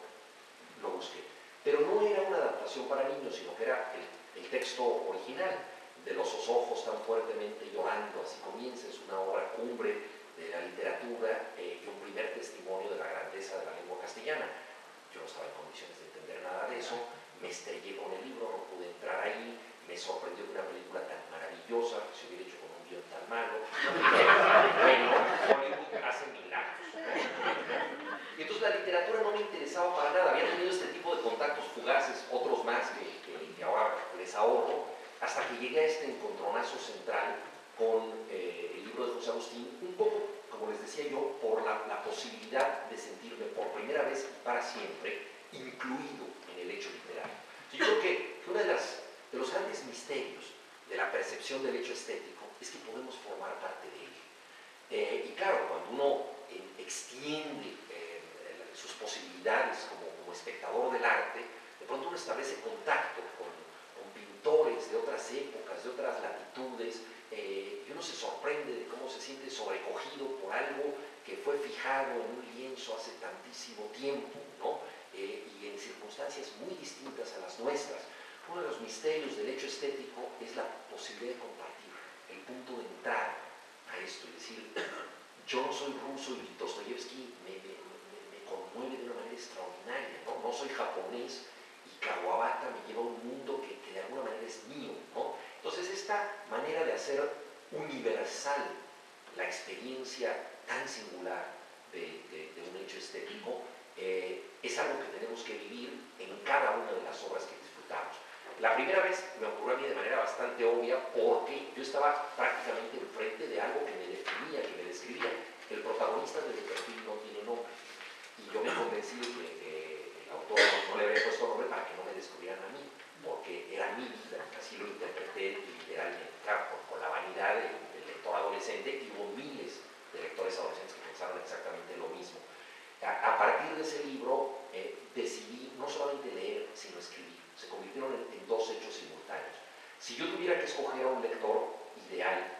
lo busqué. Pero no era una adaptación para niños, sino que era el texto original de Los ojos tan fuertemente llorando, así comienza, es una obra cumbre de la literatura y un primer testimonio de la grandeza de la lengua castellana. Yo no estaba en condiciones de entender nada de eso, me estrellé con el libro, no pude entrar ahí, me sorprendió que una película tan maravillosa se hubiera hecho con un guión tan malo. Bueno, Hollywood hace milagros, ¿no? Y entonces la literatura no me interesaba para nada, había tenido este tipo de contactos fugaces, otros más que ahora les ahorro, hasta que llegué a este encontronazo central con el libro de José Agustín, un poco, como les decía yo, por la posibilidad de sentirme por primera vez y para siempre incluido en el hecho literario. Yo creo que uno de los grandes misterios de la percepción del hecho estético es que podemos formar parte de él. Y claro, cuando uno extiende sus posibilidades como espectador del arte, de pronto uno establece contacto con pintores de otras épocas, de otras latitudes, y uno se sorprende de cómo se siente sobrecogido por algo que fue fijado en un lienzo hace tantísimo tiempo, ¿no? Y en circunstancias muy distintas a las nuestras. Uno de los misterios del hecho estético es la posibilidad de compartir, el punto de entrada a esto, es decir, yo no soy ruso y Dostoyevsky me conmueve de una manera extraordinaria, ¿no? No soy japonés y Kawabata me lleva a un mundo que de alguna manera es mío, ¿no? Entonces esta manera de hacer universal la experiencia tan singular de un hecho estético es algo que tenemos que vivir en cada una de las obras que disfrutamos. La primera vez me ocurrió a mí de manera bastante obvia porque yo estaba prácticamente enfrente de algo que me definía, que me describía. El protagonista del perfil no tiene nombre. Y yo me convencí de que el autor no le había puesto nombre para que no me descubrieran a mí, porque era mi vida, así lo interpreté literalmente, claro, con la vanidad del lector adolescente, y hubo miles de lectores adolescentes que pensaron exactamente lo mismo. A partir de ese libro decidí no solamente leer, sino escribir. Se convirtieron en dos hechos simultáneos. Si yo tuviera que escoger a un lector ideal,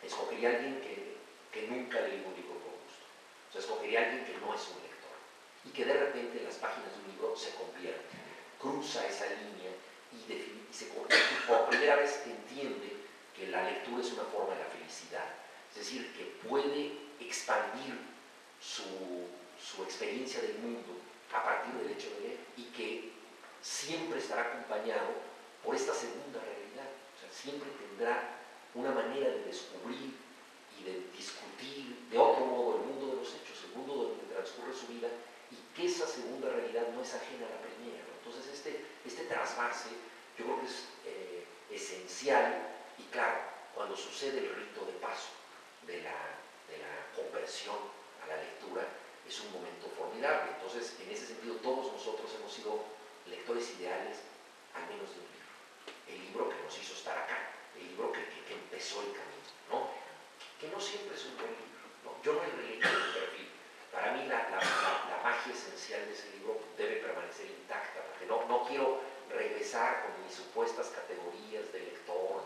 escogería a alguien que nunca ha leído un libro con gusto. O sea, escogería a alguien que no es un lector y que de repente en las páginas de un libro se convierte, cruza esa línea y por primera vez entiende que la lectura es una forma de la felicidad. Es decir, que puede expandir su experiencia del mundo a partir del hecho de leer y que siempre estará acompañado por esta segunda realidad. O sea, siempre tendrá una manera de descubrir y de discutir de otro modo el mundo de los hechos, el mundo donde transcurre su vida, y que esa segunda realidad no es ajena a la primera, ¿no? Entonces este trasvase yo creo que es esencial, y claro, cuando sucede el rito de paso de la conversión a la lectura, es un momento formidable. Entonces, en ese sentido, todos nosotros hemos sido lectores ideales, al menos de un libro. El libro que nos hizo estar acá, el libro que empezó el camino, ¿no? Que no siempre es un buen libro, ¿no? Yo no he releído el perfil. Para mí la magia esencial de ese libro debe permanecer intacta, porque no quiero regresar con mis supuestas categorías de lector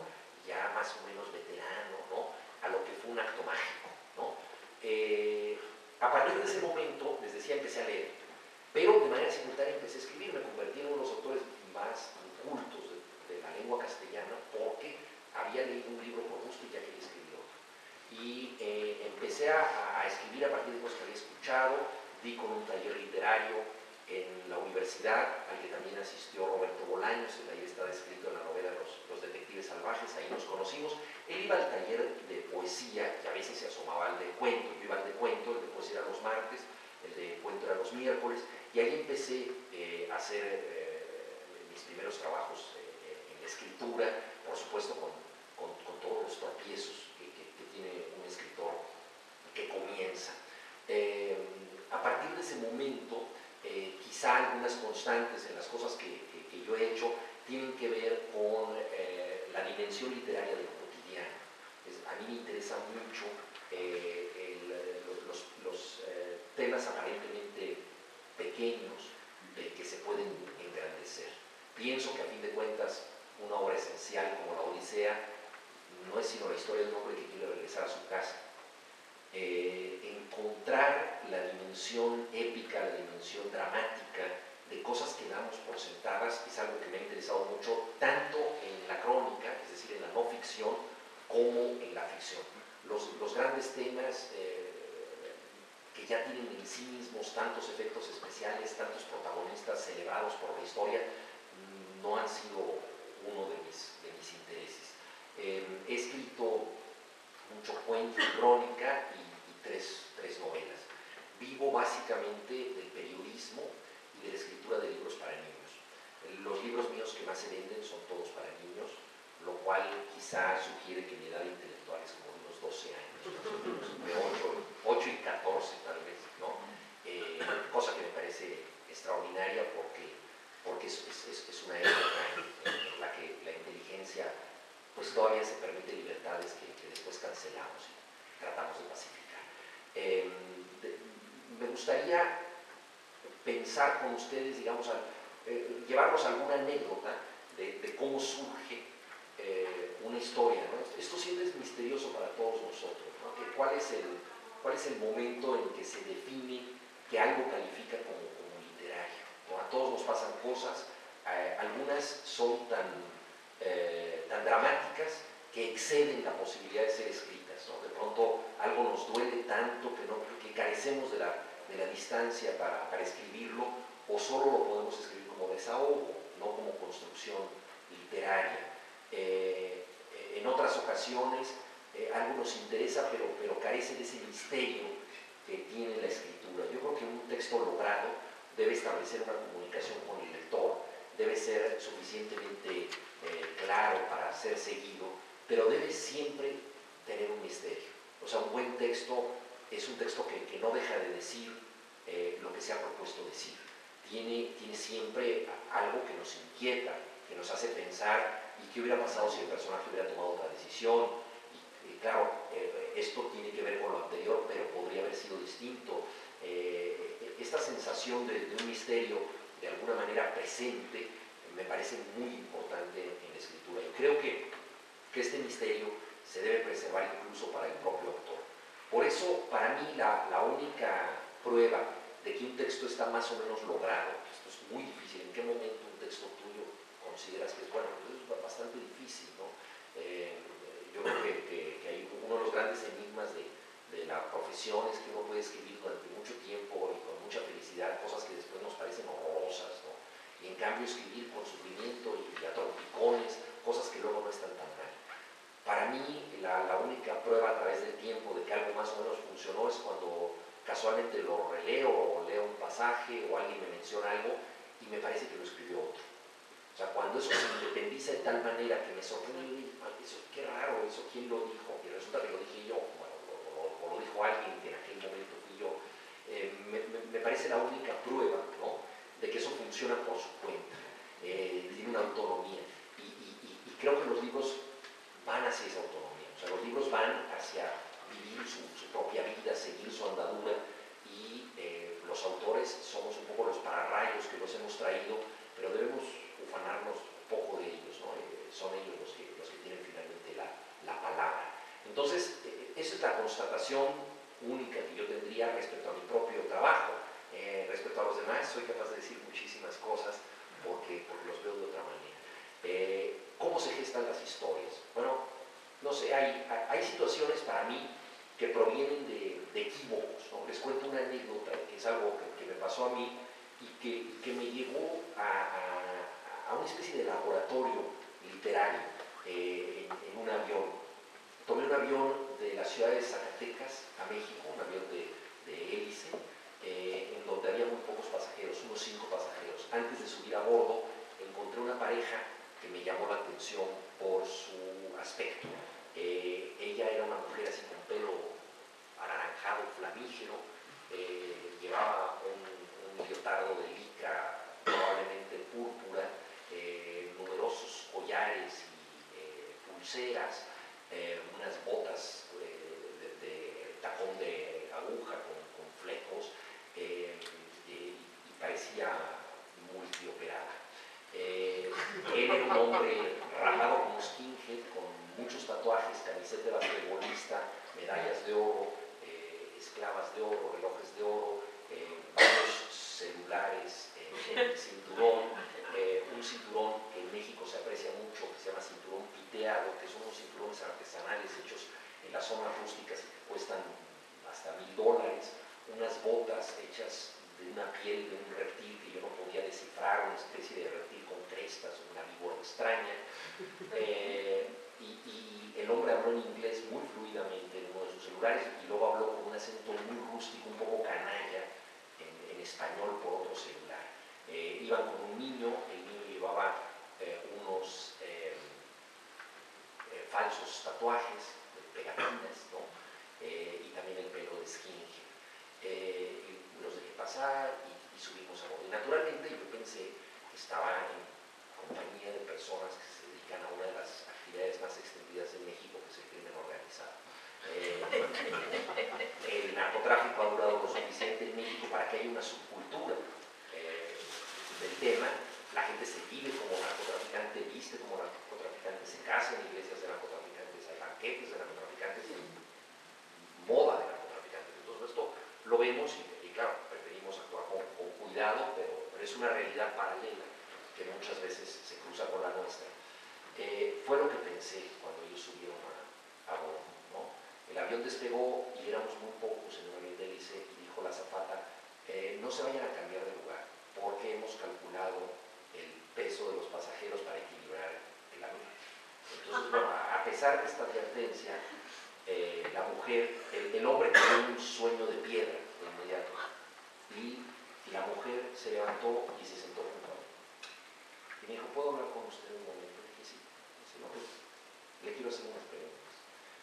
ya más o menos veterano, ¿no? A lo que fue un acto mágico, ¿no? A partir de ese momento, les decía, empecé a leer, pero de manera simultánea empecé a escribir. Me convertí en uno de los autores más incultos de la lengua castellana porque había leído un libro por gusto y ya quería escribir otro. y empecé a escribir a partir de cosas que había escuchado. Di con un taller literario en la universidad, al que también asistió Roberto Bolaños. El taller está descrito en la novela Los Detectives Salvajes, ahí nos conocimos. Él iba al taller de poesía y a veces se asomaba al de cuento. Yo iba al de cuento, el de poesía era los martes, el de cuento era los miércoles, y ahí empecé a hacer mis primeros trabajos en la escritura, por supuesto con todos los tropiezos que tiene un escritor que comienza. A partir de ese momento, quizá algunas constantes en las cosas que yo he hecho tienen que ver con la dimensión literaria del cotidiano. A mí me interesa mucho los temas aparentemente pequeños que se pueden engrandecer. Pienso que a fin de cuentas una obra esencial como la Odisea no es sino la historia de un hombre que quiere regresar a su casa. Encontrar la dimensión épica, la dimensión dramática de cosas que damos por sentadas es algo que me ha interesado mucho, tanto en la crónica, es decir, en la no ficción, como en la ficción. Los grandes temas que ya tienen en sí mismos tantos efectos especiales, tantos protagonistas celebrados por la historia, no han sido uno de mis intereses. He escrito mucho cuento y crónica y tres novelas. Vivo básicamente del periodismo y de la escritura de libros para niños. Los libros míos que más se venden son todos para niños, lo cual quizá sugiere que mi edad intelectual es como de unos 12 años, de 8 y 14 tal vez, ¿no? Cosa que me parece extraordinaria porque es una época en la que la inteligencia pues todavía se permite libertades que después cancelamos y tratamos de pacificar. Me gustaría pensar con ustedes, digamos, llevarnos a alguna anécdota de cómo surge una historia, ¿no? Esto siempre es misterioso para todos nosotros, ¿no? ¿Cuál es el momento en que se define que algo califica como literario, ¿no? A todos nos pasan cosas, algunas son tan dramáticas que exceden la posibilidad de ser escritas, ¿no? De pronto algo nos duele tanto que carecemos de la distancia para escribirlo, o solo lo podemos escribir como desahogo, no como construcción literaria. En otras ocasiones algo nos interesa, pero carece de ese misterio que tiene la escritura. Yo creo que un texto logrado debe establecer una comunicación con el lector, debe ser suficientemente claro para ser seguido, pero debe siempre tener un misterio. O sea, un buen texto es un texto que no deja de decir lo que se ha propuesto decir. Tiene siempre algo que nos inquieta, que nos hace pensar y qué hubiera pasado si el personaje hubiera tomado otra decisión. Y claro, esto tiene que ver con lo anterior, pero podría haber sido distinto. Esta sensación de un misterio de alguna manera presente me parece muy importante en la escritura, y creo que este misterio se debe preservar incluso para el propio autor. Por eso, para mí, la única prueba de que un texto está más o menos logrado, esto es muy difícil, ¿en qué momento un texto tuyo consideras que es bueno? Pues es bastante difícil, ¿no? Yo creo que hay uno de los grandes enigmas de la profesión es que uno puede escribir durante mucho tiempo y con mucha felicidad cosas que después nos parecen horrorosas, ¿no? Y en cambio escribir con sufrimiento y a trompicones, cosas que luego no están tan mal. Para mí, la única prueba a través del tiempo de que algo más o menos funcionó es cuando casualmente lo releo o leo un pasaje o alguien me menciona algo y me parece que lo escribió otro. O sea, cuando eso se independiza de tal manera que me sorprende, eso, qué raro, eso quién lo dijo, y resulta que lo dije yo, bueno, o lo dijo alguien que en aquel momento fui yo. Me parece la única prueba, ¿no?, de que eso funciona por su cuenta, tiene una autonomía, y creo que los libros van hacia esa autonomía. O sea, los libros van hacia vivir su propia vida, seguir su andadura, y los autores somos un poco los pararrayos que los hemos traído, pero debemos ufanarnos un poco de ellos, ¿no? Son ellos los que tienen finalmente la palabra. Entonces, esa es la constatación única que yo tendría respecto a mi propio trabajo. Respecto a los demás, soy capaz de decir muchísimas cosas porque los veo de otra manera. ¿Cómo se gestan las historias? Bueno, no sé, hay situaciones para mí que provienen de equívocos, ¿no? Les cuento una anécdota que es algo que me pasó a mí y que me llevó a una especie de laboratorio literario en un avión. Tomé un avión de la ciudad de Zacatecas a México, un avión de hélice, en donde había muy pocos pasajeros, unos 5 pasajeros. Antes de subir a bordo, encontré una pareja que me llamó la atención por su aspecto. Ella era una mujer así con pelo anaranjado, flamígero, llevaba un leotardo de licra, probablemente púrpura, numerosos collares y pulseras, unas botas de tacón de aguja con flecos, y parecía multioperada. Él era un hombre rapado como skinhead, con muchos tatuajes, camiseta de basquetbolista, medallas de oro, esclavas de oro, relojes de oro, varios celulares en el cinturón, un cinturón que en México se aprecia mucho, que se llama cinturón piteado, que son unos cinturones artesanales hechos en las zonas rústicas y que cuestan hasta $1000, unas botas hechas de una piel de un reptil que yo no podía descifrar, una especie de reptil con crestas, una víbora extraña, y el hombre habló en inglés muy fluidamente en uno de sus celulares y luego habló con un acento muy rústico, un poco canalla, en español por otro celular. Iban con un niño, el niño llevaba unos falsos tatuajes, pegatinas, ¿no? Y también el pelo de skinhead. Los dejé pasar y subimos a bordo. Y naturalmente yo pensé que estaba en compañía de personas que se dedican a una de las actividades más extendidas en México, que es el crimen organizado. El narcotráfico ha durado lo suficiente en México para que haya una subcultura del tema. La gente se vive como narcotraficante, viste como narcotraficante, se casa en iglesias de narcotraficantes, hay banquetes de narcotraficantes, hay moda de narcotraficantes. Entonces esto lo vemos y claro, preferimos actuar con cuidado, pero es una realidad paralela que muchas veces se cruza con la nuestra. Fue lo que pensé cuando ellos subieron a bordo, ¿no? El avión despegó y éramos muy pocos en un avión de hélice y dijo la azafata, no se vayan a cambiar de lugar porque hemos calculado el peso de los pasajeros para equilibrar el avión. Entonces, bueno, a pesar de esta advertencia, la mujer, el hombre tuvo un sueño de piedra de inmediato y la mujer se levantó y se sentó junto a mí. Y me dijo, ¿puedo hablar con usted un momento? Y dije, sí. Dice, no, pues, le quiero hacer unas preguntas.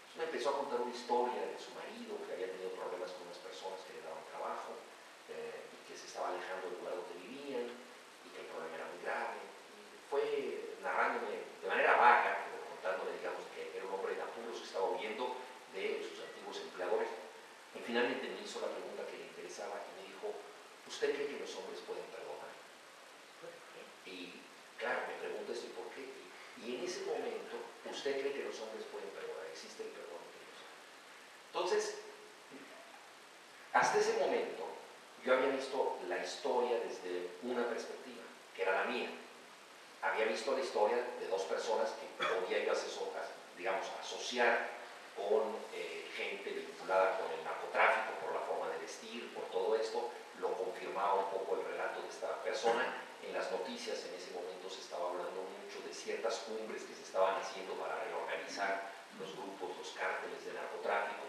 Entonces me empezó a contar una historia de su marido, que había tenido problemas con unas personas que le daban trabajo, y que se estaba alejando del lugar donde vivían, y que el problema era muy grave. Y fue narrándome de manera vaga, pero contándome, digamos, que era un hombre de apuros que estaba huyendo de sus antiguos empleadores. Y finalmente me hizo la pregunta que le interesaba y me dijo, ¿usted cree que los hombres pueden perdonar? Y claro, me pregunto eso, ¿por qué? Y en ese momento, ¿usted cree que los hombres pueden perdonar? ¿Existe el perdón en ellos? Entonces, hasta ese momento, yo había visto la historia desde una perspectiva, que era la mía. Había visto la historia de dos personas que podía yo digamos, asociar con gente vinculada con el narcotráfico, por la forma de vestir, por todo esto. Lo confirmaba un poco el relato de esta persona. En las noticias en ese momento se estaba hablando mucho de ciertas cumbres que se estaban haciendo para reorganizar los grupos, los cárteles de narcotráfico,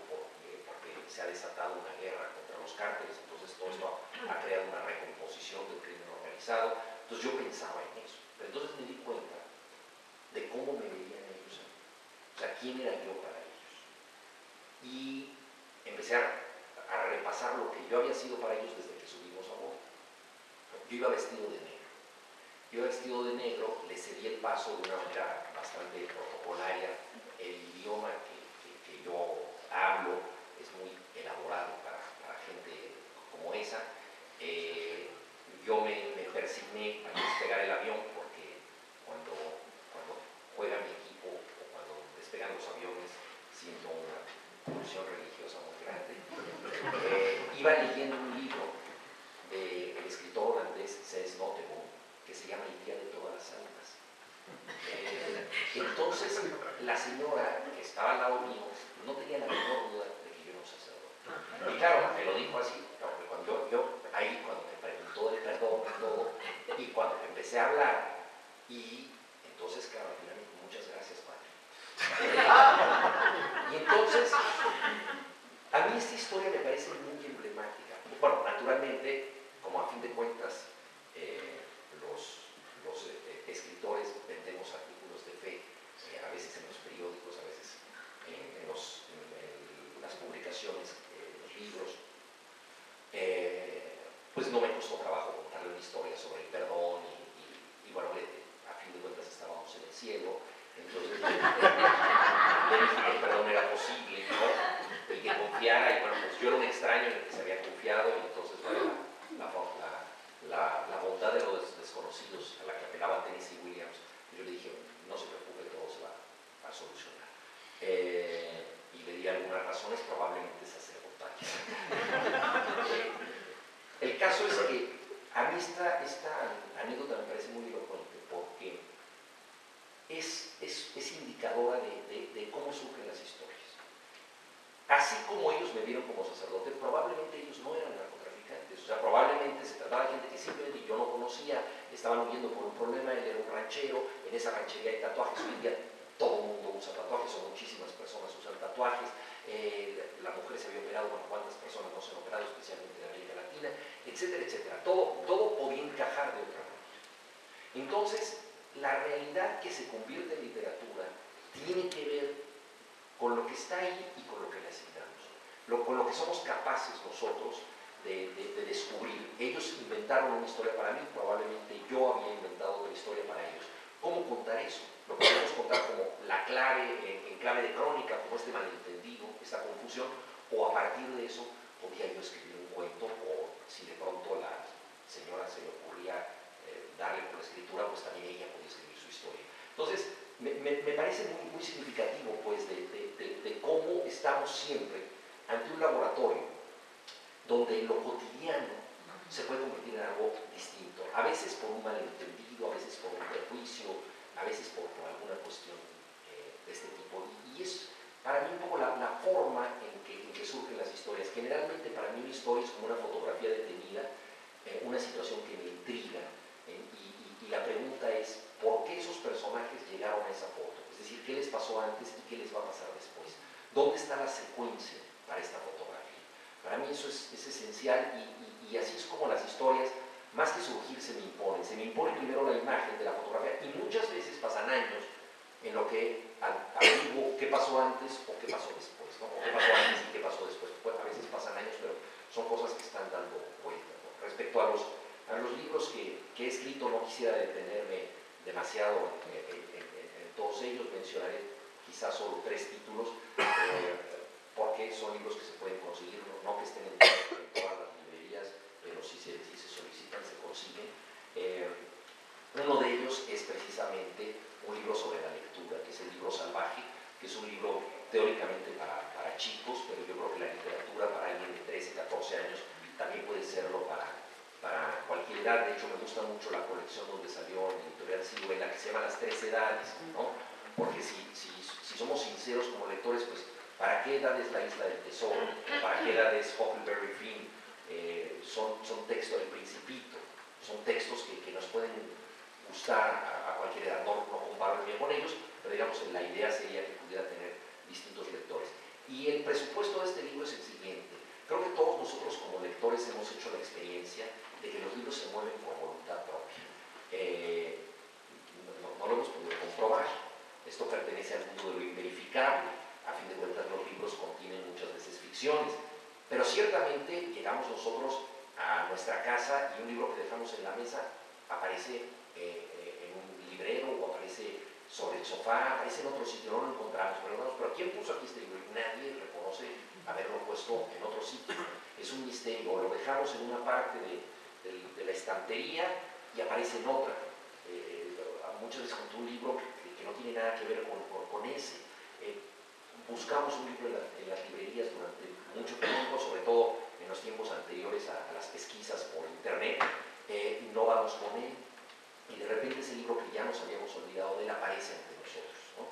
porque se ha desatado una guerra contra los cárteles. Entonces todo esto ha creado una recomposición del crimen organizado. Entonces yo pensaba en eso. Pero entonces me di cuenta de cómo me veían ellos. O sea, quién era yo para ellos. Y empecé a repasar lo que yo había sido para ellos desde que subimos a bordo. Yo iba vestido de negro. Le cedí el paso de una manera bastante protocolaria. El idioma que yo hablo es muy elaborado para gente como esa. Yo me persigné al despegar el avión porque cuando juega mi equipo o cuando despegan los aviones, siento una pulsión religiosa muy grande. Iba leyendo un libro del escritor holandés C.S. Noteboom que se llama El Día de Todas las Almas. Entonces la señora que estaba al lado mío no tenía la menor duda de que yo no empecé a hablar y entonces, claro, al final, muchas gracias, padre. Y entonces, a mí esta historia me parece muy emblemática. Bueno, naturalmente, como a fin de cuentas, los escritores vendemos artículos de fe, a veces en los periódicos, a veces en las publicaciones, los libros. Pues no me costó trabajo contarle una historia sobre el perdón y bueno, a fin de cuentas estábamos en el cielo, entonces le dije que el perdón era posible, ¿no? El que confiara, y bueno, pues yo era un extraño en el que se había confiado, y entonces bueno, la bondad de los desconocidos a la que apelaba Tennessee Williams, yo le dije, no se preocupe, todo se va a solucionar. Y le di algunas razones, probablemente sacerdotales. El caso es que a mí esta anécdota me parece muy elocuente porque es indicadora de cómo surgen las historias. Así como ellos me vieron como sacerdote, probablemente ellos no eran narcotraficantes, o sea, probablemente se trataba de gente que simplemente yo no conocía, estaban huyendo por un problema, él era un ranchero, en esa ranchería hay tatuajes, hoy en día todo el mundo usa tatuajes, o muchísimas personas usan tatuajes, la mujer se había operado, bueno, cuántas personas no se han operado, especialmente en América Latina, etcétera, etcétera. Todo podía encajar de otra manera. Entonces, la realidad que se convierte en literatura tiene que ver con lo que está ahí y con lo que le asignamos, con lo que somos capaces nosotros de descubrir. Ellos inventaron una historia para mí, probablemente yo había inventado otra historia para ellos. ¿Cómo contar eso? Lo podemos contar como la clave, en clave de crónica, como este malentendido, esta confusión, o a partir de eso podía yo escribir un cuento, o si de pronto a la señora se le ocurría darle por la escritura, pues también ella podía escribir su historia. Entonces, me parece muy significativo, pues, de cómo estamos siempre ante un laboratorio donde lo cotidiano se puede convertir en algo distinto, a veces por un malentendido, a veces por un prejuicio, a veces por alguna cuestión de este tipo. Y es para mí un poco la forma en que surgen las historias. Generalmente para mí una historia es como una fotografía detenida, una situación que me intriga, y la pregunta es, ¿por qué esos personajes llegaron a esa foto? Es decir, ¿qué les pasó antes y qué les va a pasar después? ¿Dónde está la secuencia para esta fotografía? Para mí eso es esencial, y así es como las historias, más que surgir, se me imponen. Se me impone primero la imagen de la fotografía, y muchas veces pasan años en lo que averiguo qué pasó antes o qué pasó después, ¿no? O qué pasó antes y qué pasó después. Pues a veces pasan años, pero son cosas que están dando vuelta, ¿no? Respecto a los libros que he escrito, no quisiera detenerme demasiado en todos ellos. Mencionaré quizás solo 3 títulos, porque son libros que se pueden conseguir, no que estén en todas las librerías, pero si se solicitan, se consiguen. Uno de ellos es precisamente un libro sobre la lectura, que es el libro Salvaje, que es un libro teóricamente para chicos, pero yo creo que la literatura para alguien de 13, 14 años también puede serlo para cualquier edad. De hecho, me gusta mucho la colección donde salió en Editorial Siruela, que se llama Las 3 Edades, ¿no? Porque si somos sinceros como lectores, pues, ¿para qué edad es La Isla del Tesoro? ¿Para qué edad es Huckleberry Finn? Son textos del Principito, son textos que nos pueden gustar a cualquier edad. No comparo bien con ellos, pero digamos la idea sería que pudiera tener distintos lectores. Y el presupuesto de este libro es el siguiente. Creo que todos nosotros como lectores hemos hecho la experiencia de que los libros se mueven por voluntad propia. No lo hemos podido comprobar. Esto pertenece al mundo de lo inverificable. A fin de cuentas, los libros contienen muchas veces ficciones, pero ciertamente llegamos nosotros a nuestra casa y un libro que dejamos en la mesa aparece en un librero, o aparece sobre el sofá, aparece en otro sitio, no lo encontramos, pero ¿quién puso aquí este libro? Y nadie reconoce haberlo puesto en otro sitio. Es un misterio. Lo dejamos en una parte de la estantería y aparece en otra. Muchas veces con un libro que no tiene nada que ver con ese. Buscamos un libro en las librerías durante mucho tiempo, sobre todo en los tiempos anteriores a las pesquisas por internet, no damos con él, y de repente ese libro que ya nos habíamos olvidado de él aparece ante nosotros, ¿no?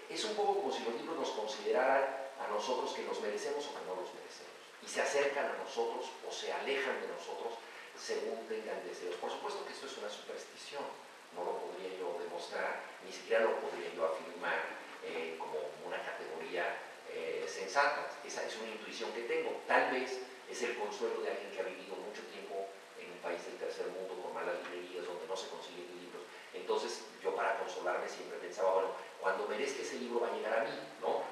Es un poco como si los libros nos consideraran a nosotros que los merecemos o que no los merecemos, y se acercan a nosotros o se alejan de nosotros según tengan deseos. Por supuesto que esto es una superstición, no lo podría yo demostrar, ni siquiera lo podría yo afirmar como una categoría sensata. Esa es una intuición que tengo. Tal vez es el consuelo de alguien que ha vivido mucho tiempo en un país del tercer mundo con malas librerías donde no se consiguen libros. Entonces yo, para consolarme, siempre pensaba, bueno, cuando merezca ese libro va a llegar a mí, ¿no?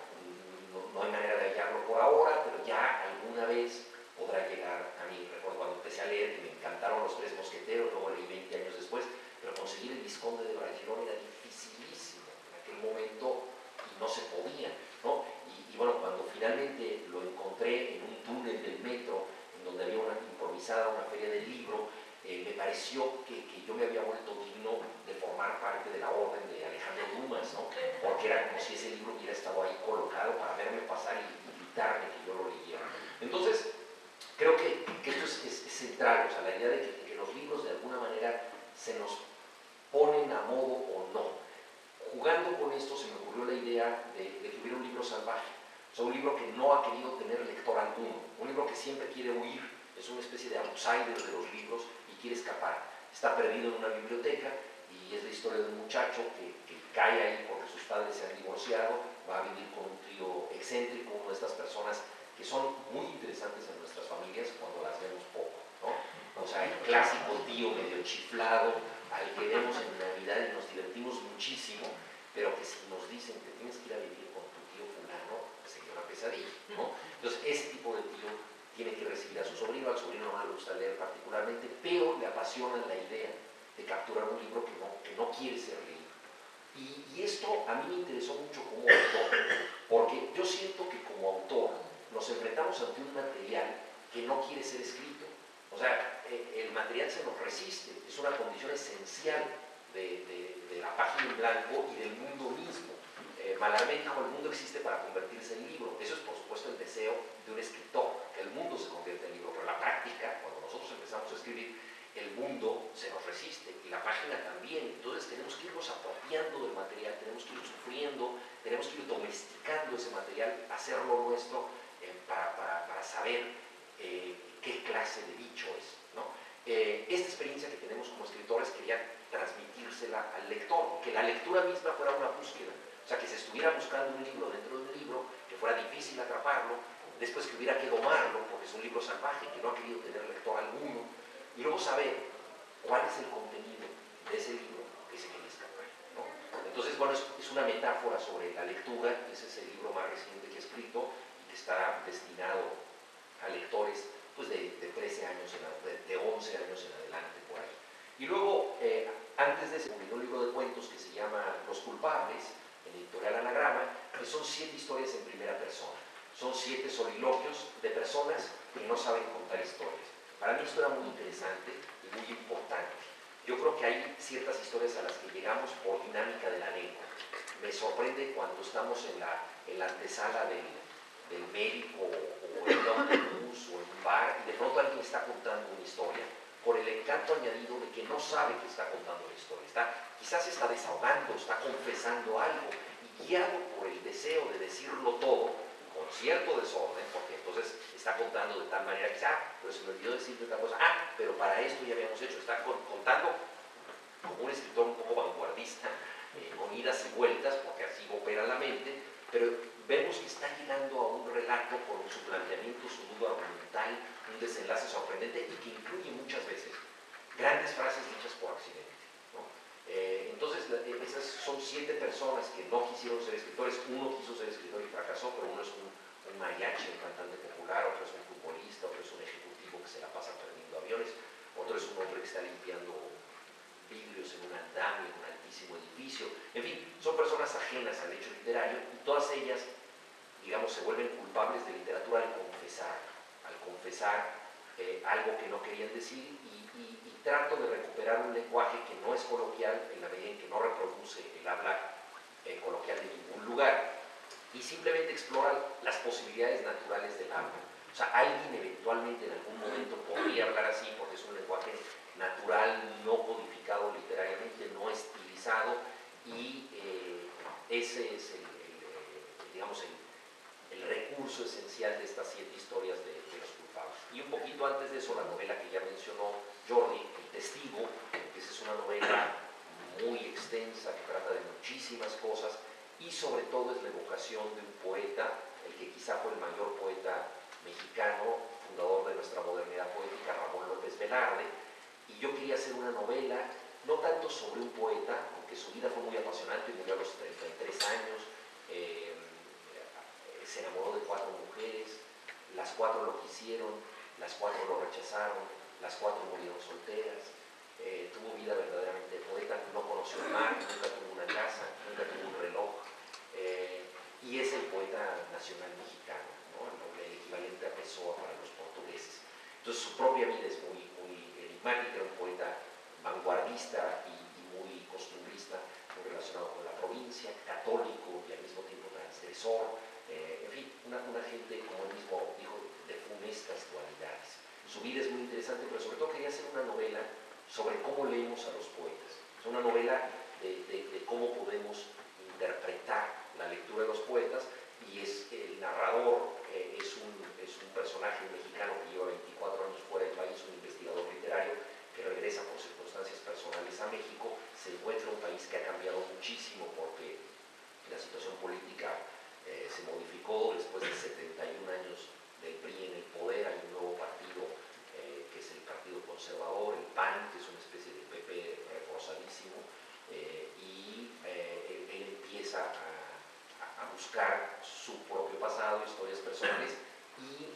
No hay manera de hallarlo por ahora, pero ya alguna vez podrá llegar a mí. Recuerdo cuando empecé a leer, me encantaron Los Tres Mosqueteros, luego leí 20 años después, pero conseguir El Vizconde de Bragelonne era dificilísimo en aquel momento y no se podía, ¿no? Y bueno, cuando finalmente lo encontré en un túnel del metro, en donde había una improvisada, una feria del libro, me pareció que yo me había vuelto digno de formar parte de la orden de Alejandro Dumas, ¿no? Porque era como si ese libro hubiera estado ahí colocado para verme pasar y gritarme que yo lo leyera. Entonces, creo que esto es central, o sea, la idea de que los libros de alguna manera se nos ponen a modo o no. Jugando con esto se me ocurrió la idea de que hubiera un libro salvaje, o sea, un libro que no ha querido tener lector alguno, un libro que siempre quiere huir, es una especie de outsider de los libros y quiere escapar. Está perdido en una biblioteca y es la historia de un muchacho que cae ahí porque sus padres se han divorciado, va a vivir con un trío excéntrico, una de estas personas que son muy interesantes en nuestras familias cuando las vemos poco, ¿no? O sea, el clásico tío medio chiflado al que vemos en Navidad y nos divertimos muchísimo, pero que si nos dicen que tienes que ir a vivir con tu tío fulano, sería una pesadilla, ¿no? Entonces, ese tipo de tío tiene que recibir a su sobrino, al sobrino no le gusta leer particularmente, pero le apasiona la idea de capturar un libro que no quiere ser leído. Y esto a mí me interesó mucho como autor, porque yo siento que como autor nos enfrentamos ante un material que no quiere ser escrito. O sea, el material se nos resiste, es una condición esencial de la página en blanco y del mundo mismo. Mallarmé dijo, el mundo existe para convertirse en libro. Eso es, por supuesto, el deseo de un escritor, que el mundo se convierta en libro, pero la práctica, cuando nosotros empezamos a escribir, el mundo se nos resiste y la página también. Entonces tenemos que irnos apropiando del material, tenemos que ir sufriendo, tenemos que ir domesticando ese material, hacerlo nuestro para saber qué clase de bicho es, ¿no? Esta experiencia que tenemos como escritores quería transmitírsela al lector, que la lectura misma fuera una búsqueda, o sea, que se estuviera buscando un libro dentro de un libro, que fuera difícil atraparlo, después que hubiera que domarlo, porque es un libro salvaje que no ha querido tener lector alguno, y luego saber cuál es el contenido de ese libro que se quiere escapar, ¿no? Entonces, bueno, es una metáfora sobre la lectura. Ese es el libro más reciente que he escrito y que está destinado a lectores pues de 13 años, de 11 años en adelante por ahí. Y luego, antes de ese, publicó un libro de cuentos que se llama Los Culpables, en Editorial Anagrama, que son 7 historias en primera persona. Son 7 soliloquios de personas que no saben contar historias. Para mí esto era muy interesante y muy importante. Yo creo que hay ciertas historias a las que llegamos por dinámica de la lengua. Me sorprende cuando estamos en la antesala del médico o en un autobús o en un bar y de pronto alguien está contando una historia por el encanto añadido de que no sabe que está contando la historia. Quizás está desahogando, está confesando algo y guiado por el deseo de decirlo todo con cierto desorden, porque entonces está contando de tal manera que pero se me olvidó decirte otra cosa, pero para esto ya habíamos hecho, está contando como un escritor un poco vanguardista, con idas y vueltas, porque así opera la mente, pero vemos que está llegando a un relato con su planteamiento, su nudo argumental, un desenlace sorprendente y que incluye muchas veces grandes frases dichas por accidente, ¿no? Entonces, esas son 7 personas que no quisieron ser escritores. Uno quiso ser escritor y fracasó, pero uno es un mariachi, un cantante popular, otro es un futbolista, otro es un ejecutivo que se la pasa perdiendo aviones, otro es un hombre que está limpiando vidrios en un andamio, en un altísimo edificio. En fin, son personas ajenas al hecho literario y todas ellas, digamos, se vuelven culpables de literatura al confesar algo que no querían decir y trato de recuperar un lenguaje que no es coloquial en la medida en que no reproduce el habla coloquial de ningún lugar y simplemente explora las posibilidades naturales del habla. O sea, alguien eventualmente en algún momento podría hablar así porque es un lenguaje natural, no codificado literariamente, no estilizado y ese es digamos, el recurso esencial de estas 7 historias de los culpables. Y un poquito antes de eso, la novela que ya mencionó Jordi, El Testigo, que esa es una novela muy extensa que trata de muchísimas cosas y sobre todo es la evocación de un poeta, el que quizá fue el mayor poeta mexicano, fundador de nuestra modernidad poética, Ramón López Velarde. Y yo quería hacer una novela, no tanto sobre un poeta, aunque su vida fue muy apasionante, murió a los 33 años, se enamoró de 4 mujeres, las 4 lo quisieron, las 4 lo rechazaron, las 4 murieron solteras, tuvo vida verdaderamente de poeta, no conoció el mar, nunca tuvo una casa, nunca tuvo un reloj, y es el poeta nacional mexicano, ¿no? El equivalente a Pessoa para los portugueses. Entonces su propia vida es muy, muy enigmática, era un poeta vanguardista y muy costumbrista, muy relacionado con la provincia, católico y al mismo tiempo transgresor, en fin, una gente, como él mismo dijo, de funestas dualidades. Su vida es muy interesante, pero sobre todo quería hacer una novela sobre cómo leemos a los poetas. Es una novela de cómo podemos interpretar la lectura de los poetas, y es el narrador, es un personaje mexicano que lleva 24 años fuera del país, un investigador literario que regresa por circunstancias personales a México, se encuentra en un país que ha cambiado muchísimo porque la situación política se modificó después de 71 años del PRI en el poder. Hay un nuevo partido que es el Partido Conservador, el PAN, que es una especie de PP reforzadísimo, y él empieza a buscar su propio pasado, historias personales y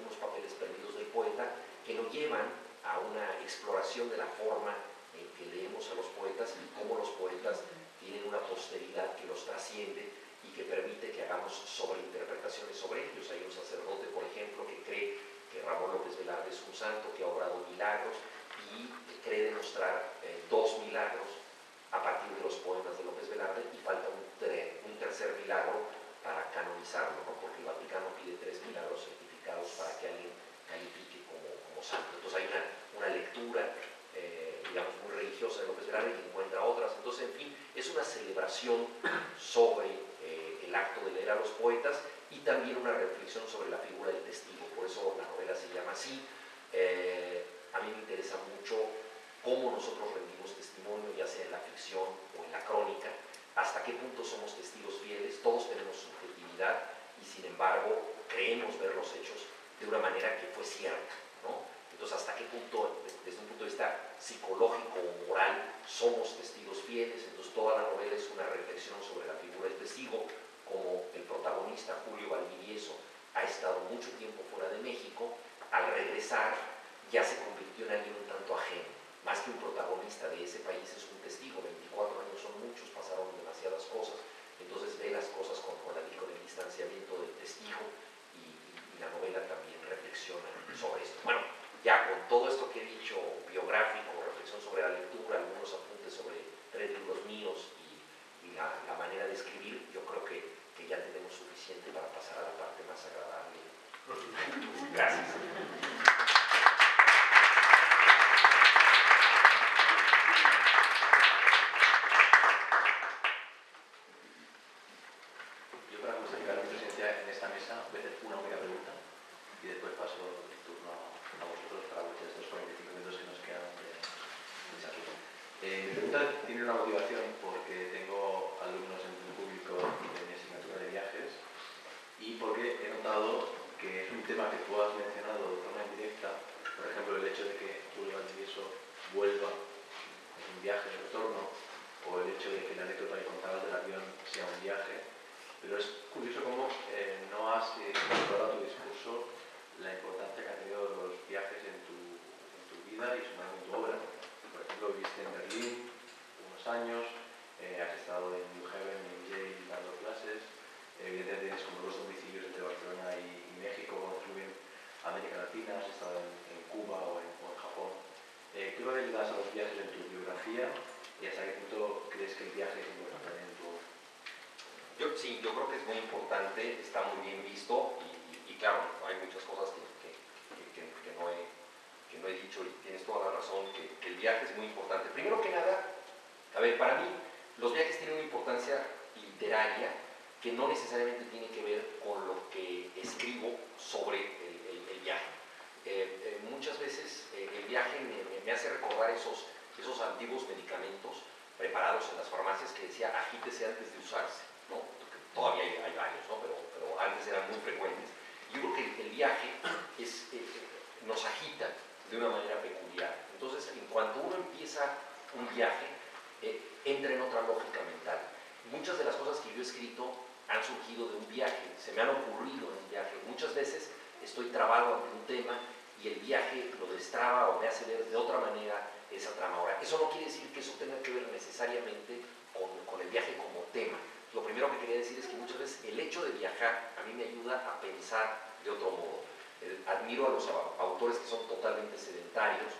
unos papeles perdidos del poeta que lo llevan a una exploración de la forma en que leemos a los poetas y cómo los poetas tienen una posteridad que los trasciende y que permite que hagamos sobreinterpretaciones sobre ellos. Hay un sacerdote, por ejemplo, que cree que Ramón López Velarde es un santo que ha obrado milagros y cree demostrar 2 milagros a partir de los poemas de López Velarde, y falta un tercer milagro para canonizarlo, ¿no? Porque el Vaticano pide 3 milagros certificados para que alguien califique como santo. Entonces hay una lectura, digamos, muy religiosa de López Velarde, y encuentra otras. Entonces, en fin, es una celebración sobre el acto de leer a los poetas y también una reflexión sobre la figura del testigo. Por eso la novela se llama así. A mí me interesa mucho cómo nosotros rendimos testimonio, ya sea en la ficción o en la crónica, hasta qué punto somos testigos fieles. Todos tenemos subjetividad y sin embargo creemos ver los hechos de una manera que fue cierta, ¿no? Entonces, hasta qué punto, desde un punto de vista psicológico o moral, somos testigos fieles. Entonces, toda la novela es una reflexión sobre la figura del testigo, como el protagonista, Julio Valdivieso, ha estado mucho tiempo fuera de México. Al regresar ya se convirtió en alguien un tanto ajeno. Más que un protagonista de ese país, es un testigo. 24 años son muchos, pasaron demasiadas cosas. Entonces ve las cosas con el distanciamiento del testigo, y la novela también reflexiona sobre esto. Bueno, ya con todo esto que he dicho, biográfico, reflexión sobre la lectura, algunos apuntes sobre 3 libros míos y la manera de escribir, yo creo que ya tenemos suficiente para pasar a la parte más agradable. Gracias. Yo, para justificar mi presencia en esta mesa, voy a hacer una única pregunta y después paso el turno a vosotros para estos 45 minutos que nos quedan de charla. Mi pregunta tiene una motivación porque tengo alumnos en el público de mi asignatura de viajes, y porque he notado que es un tema que tú has mencionado de forma indirecta. Por ejemplo, el hecho de que Julio Valdivieso vuelva en un viaje de retorno, o el hecho de que la anécdota que contabas del avión sea un viaje. Pero es curioso cómo no has incorporado a tu discurso la importancia que han tenido los viajes en tu vida y sobre todo en tu obra. Por ejemplo, viviste en Berlín unos años, has estado en New Haven y en Yale dando clases. Evidentemente tienes como 2 domicilios entre Barcelona y México, conoces muy bien América Latina, has estado en Cuba o en Japón. ¿Qué papel le das a los viajes en tu biografía y hasta qué punto crees que el viaje es importante en tu obra? Sí, yo creo que es muy importante, está muy bien visto, y claro, hay muchas cosas que no he dicho, y tienes toda la razón, que el viaje es muy importante. Primero que nada, a ver, para mí los viajes tienen una importancia literaria que no necesariamente tiene que ver con lo que escribo sobre el viaje. muchas veces el viaje me hace recordar esos antiguos medicamentos preparados en las farmacias que decía agítese antes de usarse, ¿no? Todavía hay varios, ¿no? pero antes eran muy frecuentes. Yo creo que el viaje nos agita de una manera peculiar. Entonces, en cuanto uno empieza un viaje, entra en otra lógica mental. Muchas de las cosas que yo he escrito han surgido de un viaje, se me han ocurrido en un viaje. Muchas veces estoy trabado ante un tema y el viaje lo destraba o me hace ver de otra manera esa trama. Ahora, eso no quiere decir que eso tenga que ver necesariamente con el viaje como tema. Lo primero que quería decir es que muchas veces el hecho de viajar a mí me ayuda a pensar de otro modo. Admiro a los autores que son totalmente sedentarios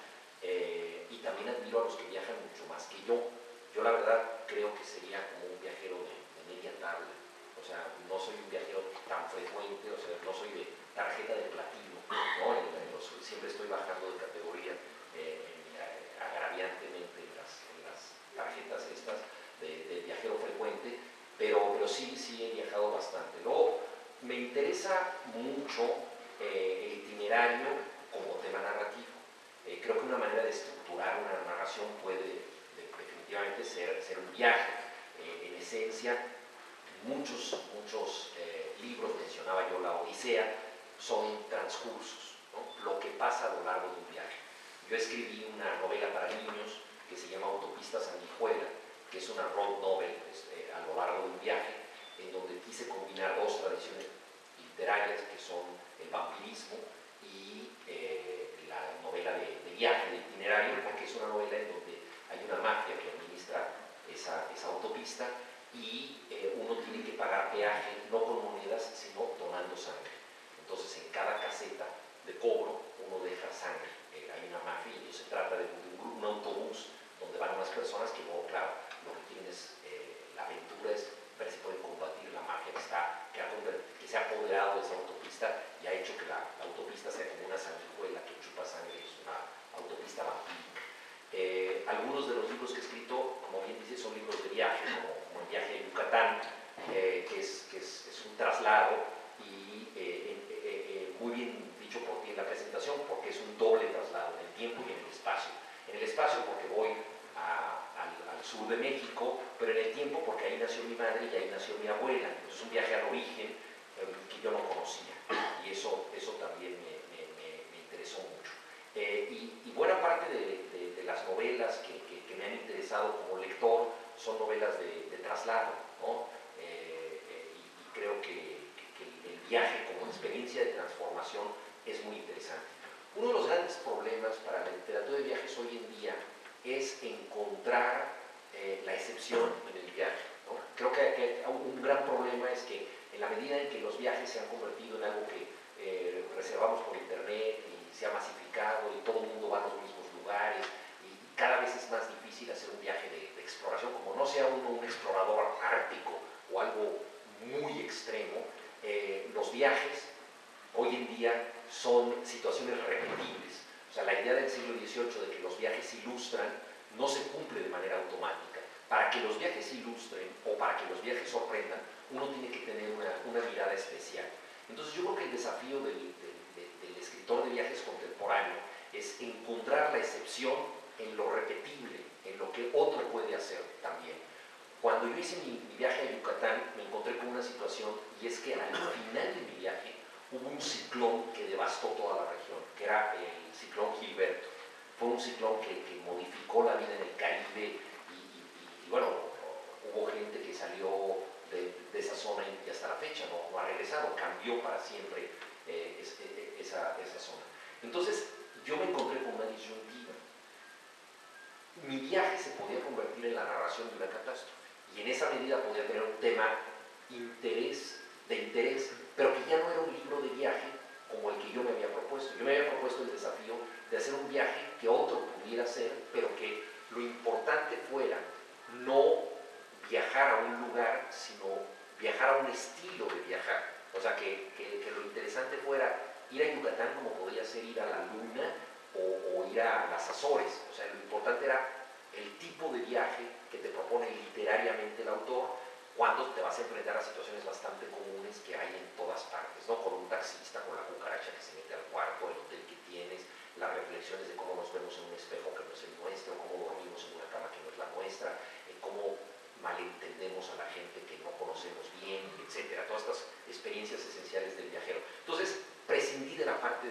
y también admiro a los que viajan mucho más que yo. Yo la verdad creo que sería como un viajero de media tabla. O sea, no soy un viajero tan frecuente, o sea, no soy de tarjeta de platino, ¿no? Siempre estoy bajando de categoría agraviantemente en las tarjetas estas de viajero frecuente, pero sí he viajado bastante. Luego, me interesa mucho el itinerario como tema narrativo. Creo que una manera de estructurar una narración puede definitivamente ser un viaje. En esencia, muchos libros, mencionaba yo la Odisea, son transcursos, ¿no? Lo que pasa a lo largo de un viaje. Yo escribí una novela para niños que se llama Autopista Sanguijuela, que es una road novel a lo largo de un viaje, en donde quise combinar dos tradiciones literarias que son el vampirismo y la novela de viaje, de itinerario, porque es una novela en donde hay una mafia que administra esa autopista y uno tiene que pagar peaje no con monedas, sino donando sangre. Entonces, en cada caseta de cobro uno deja sangre. Hay una mafia y se trata de un autobús donde van unas personas que, no, claro, lo que quieren es, la aventura es ver si pueden combatir la mafia que se ha apoderado de esa autopista y ha hecho que la autopista sea como una sanguijuela que chupa sangre, es una autopista vampírica. Algunos de los libros que he escrito, como bien dice, son libros de viaje, como El viaje a Yucatán, que es un traslado y muy bien dicho por ti en la presentación, porque es un doble traslado en el tiempo y en el espacio. En el espacio porque voy al sur de México, pero en el tiempo porque ahí nació mi madre y ahí nació mi abuela. Entonces un viaje al origen que yo no conocía y eso también me interesó mucho. Y buena parte de las novelas que me han interesado como lector son novelas de traslado, ¿no? Y creo que el viaje como experiencia de transformación es muy interesante. Uno de los grandes problemas para la literatura de viajes hoy en día es encontrar la excepción en el viaje, ¿no? Creo que un gran problema es que en la medida en que los viajes se han convertido en algo que reservamos por internet y se ha masificado y todo el mundo va a los mismos lugares y cada vez es más difícil hacer un viaje de exploración, como no sea uno un explorador ártico o algo muy extremo, los viajes hoy en día son situaciones repetibles. O sea, la idea del siglo XVIII de que los viajes ilustran no se cumple de manera automática. Para que los viajes ilustren o para que los viajes sorprendan, uno tiene que tener una mirada especial. Entonces yo creo que el desafío del escritor de viajes contemporáneo es encontrar la excepción en lo repetible, en lo que otro puede hacer también. Cuando yo hice mi viaje a Yucatán, me encontré con una situación y es que al final de mi viaje hubo un ciclón que devastó toda la región, que era el ciclón Gilberto. Fue un ciclón que modificó la vida en el Caribe y bueno, hubo gente que salió de esa zona y hasta la fecha no ha regresado, cambió para siempre esa zona. Entonces yo me encontré con una disyuntiva. Mi viaje se podía convertir en la narración de una catástrofe y en esa medida podía tener un tema de interés, pero que ya no era un libro de viaje como el que yo me había propuesto. Yo me había propuesto el desafío de hacer un viaje que otro pudiera hacer, pero que lo importante fuera no viajar a un lugar, sino viajar a un estilo de viajar. O sea, que lo interesante fuera ir a Yucatán como podría ser ir a la Luna o ir a las Azores. O sea, lo importante era el tipo de viaje que te propone literariamente el autor cuando te vas a enfrentar a situaciones bastante comunes que hay en todas partes, ¿no? Con un taxista, con la cucaracha que se mete al cuarto, el hotel que tiene, las reflexiones de cómo nos vemos en un espejo que no es el nuestro, cómo dormimos en una cama que no es la nuestra, cómo malentendemos a la gente que no conocemos bien, etcétera. Todas estas experiencias esenciales del viajero. Entonces, prescindí de la parte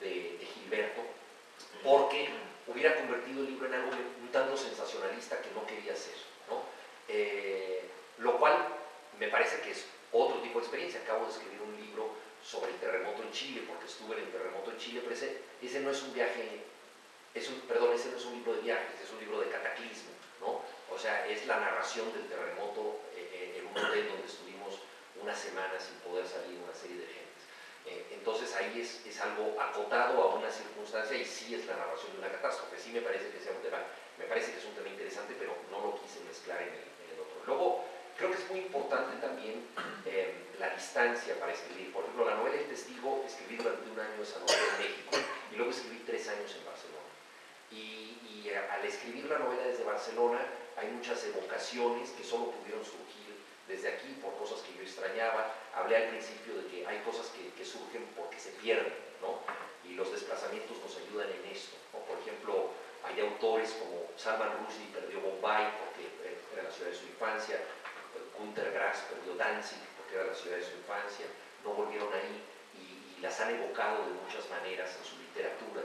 de Gilberto porque hubiera convertido el libro en algo un tanto sensacionalista que no quería hacer, ¿no? Lo cual me parece que es otro tipo de experiencia. Acabo de escribir un libro sobre el terremoto en Chile, porque estuve en el terremoto en Chile, pero ese no es un viaje, ese no es un libro de viajes, es un libro de cataclismo, ¿no? O sea, es la narración del terremoto en un hotel donde estuvimos una semana sin poder salir una serie de gentes. Entonces ahí es algo acotado a una circunstancia y sí es la narración de una catástrofe. Sí me parece que sea un tema, me parece que es un tema interesante, pero no lo quise mezclar en el otro. Luego, creo que es muy importante también la distancia para escribir. Por ejemplo, la novela El Testigo, escribí durante un año esa novela en México y luego escribí 3 años en Barcelona. Y al escribir la novela desde Barcelona hay muchas evocaciones que solo pudieron surgir desde aquí por cosas que yo extrañaba. Hablé al principio de que hay cosas que surgen porque se pierden, ¿no? Y los desplazamientos nos ayudan en esto, ¿no? Por ejemplo, hay autores como Salman Rushdie perdió Bombay porque era la ciudad de su infancia, Günter Grass perdió Danzig porque era la ciudad de su infancia, no volvieron ahí y las han evocado de muchas maneras en su literatura.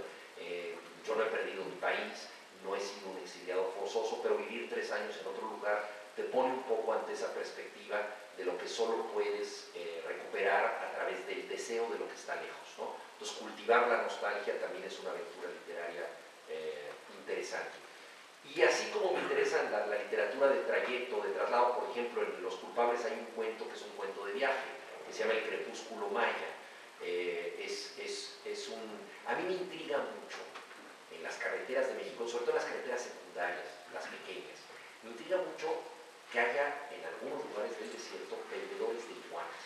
Yo no he perdido mi país, no he sido un exiliado forzoso, pero vivir 3 años en otro lugar te pone un poco ante esa perspectiva de lo que solo puedes recuperar a través del deseo de lo que está lejos, ¿no? Entonces, cultivar la nostalgia también es una aventura literaria interesante. Y así como me interesa la literatura de trayecto, de traslado, por ejemplo, en Los Culpables hay un cuento que es un cuento de viaje, que se llama El Crepúsculo Maya. A mí me intriga mucho en las carreteras de México, sobre todo en las carreteras secundarias, las pequeñas, me intriga mucho que haya en algunos lugares del desierto vendedores de iguanas.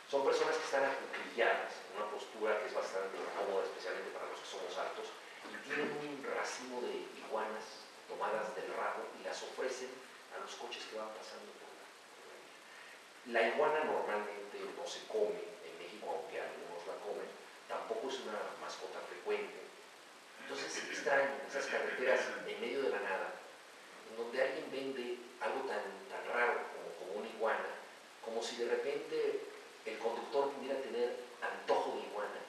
Son personas que están acuclilladas en una postura que es bastante incómoda, especialmente para los que somos altos, y tienen un racimo de iguanas tomadas del rabo y las ofrecen a los coches que van pasando por la vía. La iguana normalmente no se come en México, aunque algunos la comen, tampoco es una mascota frecuente. Entonces es extraño esas carreteras en medio de la nada, en donde alguien vende algo tan raro como una iguana, como si de repente el conductor pudiera tener antojo de iguana,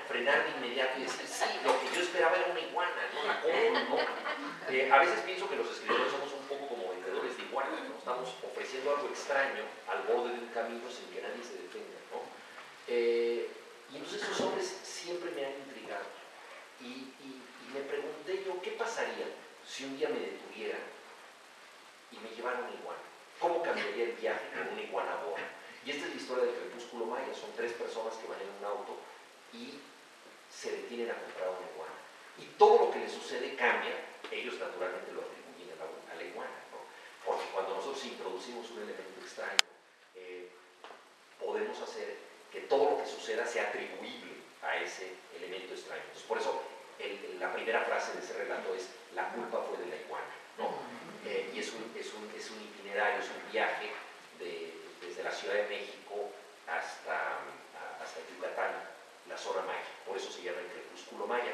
frenar de inmediato y decir, sí, lo que yo esperaba era una iguana, no la como, ¿no? A veces pienso que los escritores somos un poco como vendedores de iguanas, ¿no? Estamos ofreciendo algo extraño al borde de un camino sin que nadie se defienda, ¿no? Y entonces esos hombres siempre me han intrigado. Y me pregunté yo, ¿qué pasaría si un día me detuviera y me llevaran una iguana? ¿Cómo cambiaría el viaje con una iguana a bordo? Y esta es la historia del Crepúsculo Maya. Son 3 personas que van en un auto y se detienen a comprar una iguana. Y todo lo que les sucede cambia. Ellos naturalmente lo atribuyen a la iguana, ¿no? Porque cuando nosotros introducimos un elemento extraño, podemos hacer que todo lo que suceda sea atribuible a ese elemento extraño. Entonces, por eso la primera frase de ese relato es: la culpa fue de la iguana, ¿no? Y es un itinerario, es un viaje desde la Ciudad de México hasta Yucatán, la zona maya. Por eso se llama El Crepúsculo Maya.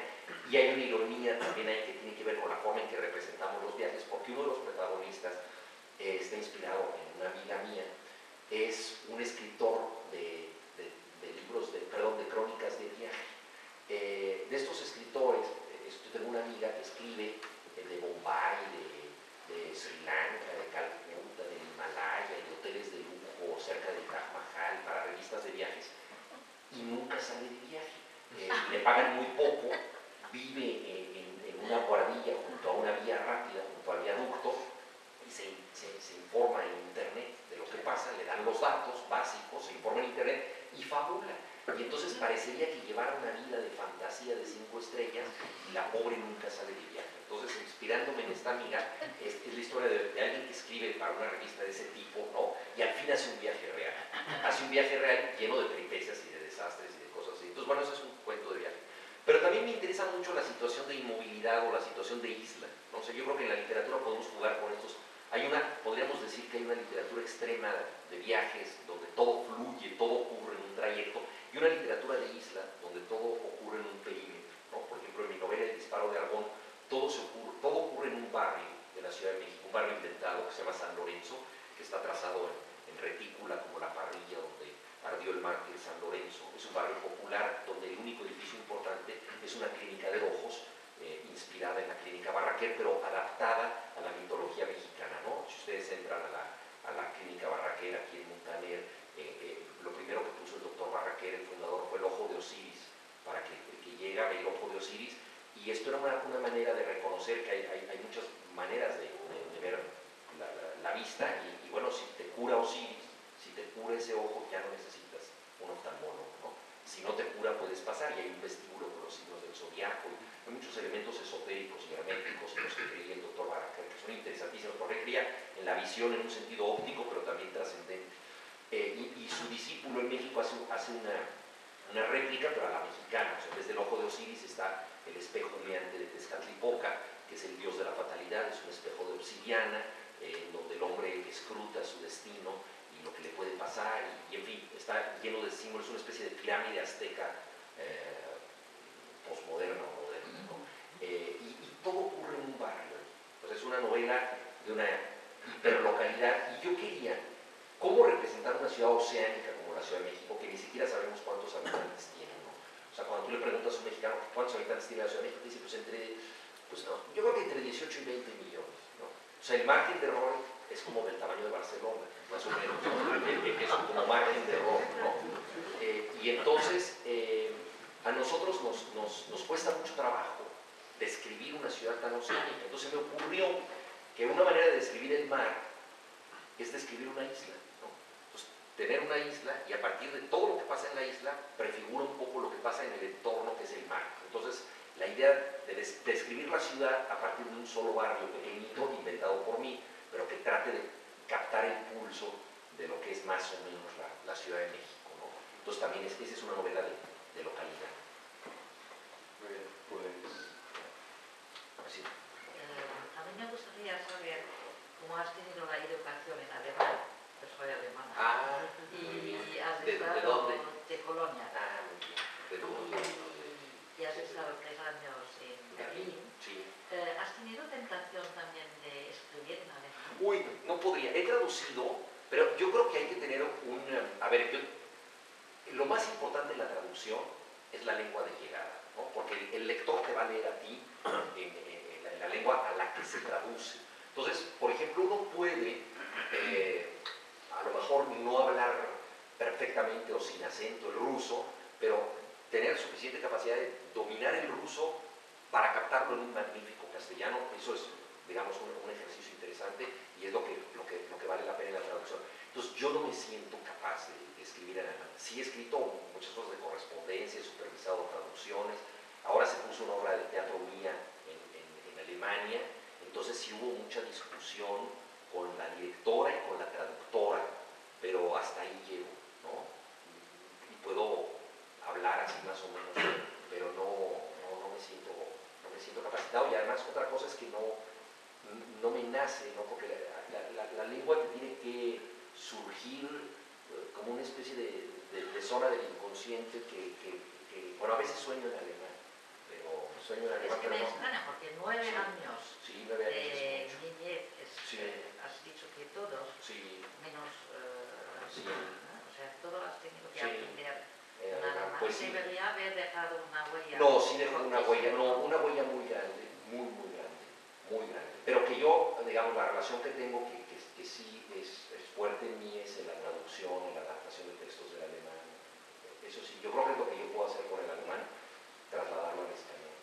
Y hay una ironía también ahí que tiene que ver con la forma en que representamos los viajes, porque uno de los protagonistas está inspirado en una amiga mía, es un escritor de libros, de crónicas de viaje. De estos escritores, yo tengo una amiga que escribe de Bombay, de Sri Lanka, de Calcuta, del Himalaya, de hoteles de lujo cerca de Taj Mahal para revistas de viajes, y nunca sale de viaje. Le pagan muy poco, vive en una guardilla junto a una vía rápida, junto al viaducto, y se informa en internet de lo que pasa, le dan los datos básicos, se informa en internet y fabula. Y entonces parecería que llevara una vida de fantasía de 5 estrellas y la pobre nunca sale de viaje. Entonces, inspirándome en esta amiga, es la historia de alguien que escribe para una revista de ese tipo, ¿no? Y al fin hace un viaje real. Hace un viaje real lleno de peripecias y de desastres y de cosas así. Entonces, bueno, eso es un cuento de viaje. Pero también me interesa mucho la situación de inmovilidad o la situación de isla, ¿no? O sea, yo creo que en la literatura podemos jugar con estos. Podríamos decir que hay una literatura extrema de viajes, donde todo fluye, todo ocurre en un trayecto, y una literatura de isla, donde todo ocurre en un perímetro, ¿no? Por ejemplo, la Ciudad de México, un barrio inventado que se llama San Lorenzo, que está trazado en retícula como la parrilla donde ardió el mártir San Lorenzo. Es un barrio popular donde el único edificio importante es una clínica de ojos inspirada en la clínica Barraquer, pero adaptada a la mitología mexicana, ¿no? Si ustedes entran a la clínica Barraquer aquí en Montaner, lo primero que puso el doctor Barraquer, el fundador, fue el ojo de Osiris, para que el que llega ve el ojo de Osiris, y esto era una manera de reconocer que hay muchas maneras de ver la vista, y bueno, si te cura Osiris, si te cura ese ojo, ya no necesitas un oftalmólogo, ¿no? Si no te cura, puedes pasar, y hay un vestíbulo con los signos del zodiaco, hay muchos elementos esotéricos y herméticos en los que creía el doctor Barraquer, que son interesantísimos, porque creía en la visión en un sentido óptico, pero también trascendente. Y su discípulo en México hace una réplica, pero a la mexicana. O sea, desde el ojo de Osiris está el espejo humeante de Tezcatlipoca, que es el dios de la fatalidad, es un espejo de obsidiana, en donde el hombre escruta su destino y lo que le puede pasar, y en fin, está lleno de símbolos, es una especie de pirámide azteca posmoderna o moderna, ¿no? Y todo ocurre en un barrio. Pues es una novela de una hiperlocalidad, y yo quería cómo representar una ciudad oceánica como la Ciudad de México, que ni siquiera sabemos cuántos habitantes tiene, ¿no? O sea, cuando tú le preguntas a un mexicano cuántos habitantes tiene la Ciudad de México, te dice, pues no, yo creo que entre 18 y 20 millones, ¿no? O sea, el margen de error es como del tamaño de Barcelona, más o menos, ¿no? Es como margen de error, ¿no? Y entonces, a nosotros nos cuesta mucho trabajo describir una ciudad tan oceánica. Entonces me ocurrió que una manera de describir el mar es describir una isla, ¿no? Entonces, tener una isla, y a partir de todo lo que pasa en la isla, prefigura un poco lo que pasa en el entorno que es el mar. Entonces, la idea de describir la ciudad a partir de un solo barrio pequeñito, inventado por mí, pero que trate de captar el pulso de lo que es más o menos la Ciudad de México, ¿no? Entonces, también esa es una novela de localidad. Muy bien, pues... Así. A mí me gustaría saber cómo has tenido la educación en alemán. Yo soy alemana. Ah, Y has ¿de estado dónde? de Colonia. Ah, muy bien. ¿De dónde? Y has estado 3 años en Berlín. Sí. ¿Has tenido tentación también de escribir en alemán? Uy, no podría. He traducido, pero yo creo que hay que tener un... A ver, lo más importante en la traducción es la lengua de llegada, ¿no? Porque el lector te va a leer a ti en la lengua a la que se traduce. Entonces, por ejemplo, uno puede a lo mejor no hablar perfectamente o sin acento el ruso, pero tener suficiente capacidad de dominar el ruso para captarlo en un magnífico castellano. Eso es, digamos, un ejercicio interesante, y es lo que vale la pena en la traducción. Entonces, yo no me siento capaz de escribir en alemán. Sí he escrito muchas cosas de correspondencia, he supervisado traducciones. Ahora se puso una obra de teatro mía en Alemania, entonces sí hubo mucha discusión con la directora y con la traductora, pero hasta ahí llego, ¿no? Y puedo hablar así más o menos, pero no me siento capacitado. Y además otra cosa es que no me nace, ¿no? Porque la lengua te tiene que surgir como una especie de zona del inconsciente que bueno, a veces sueño en alemán, pero sueño en alemán. Es que me extraña, porque 9 Sí. años Sí, 9 años de es mucho. niñez, Sí. has dicho que todos, Sí, menos, sí. ¿no? O sea, todos has tenido que Sí. aprender en alemán. Pues sí. Debería haber dejado una huella. No, sí dejó una huella, fortísima. una huella muy grande, muy grande. Pero que yo, digamos, la relación que tengo, que sí es fuerte en mí, es en la traducción, en la adaptación de textos del alemán. Eso sí, yo creo que es lo que yo puedo hacer con el alemán, trasladarlo al español.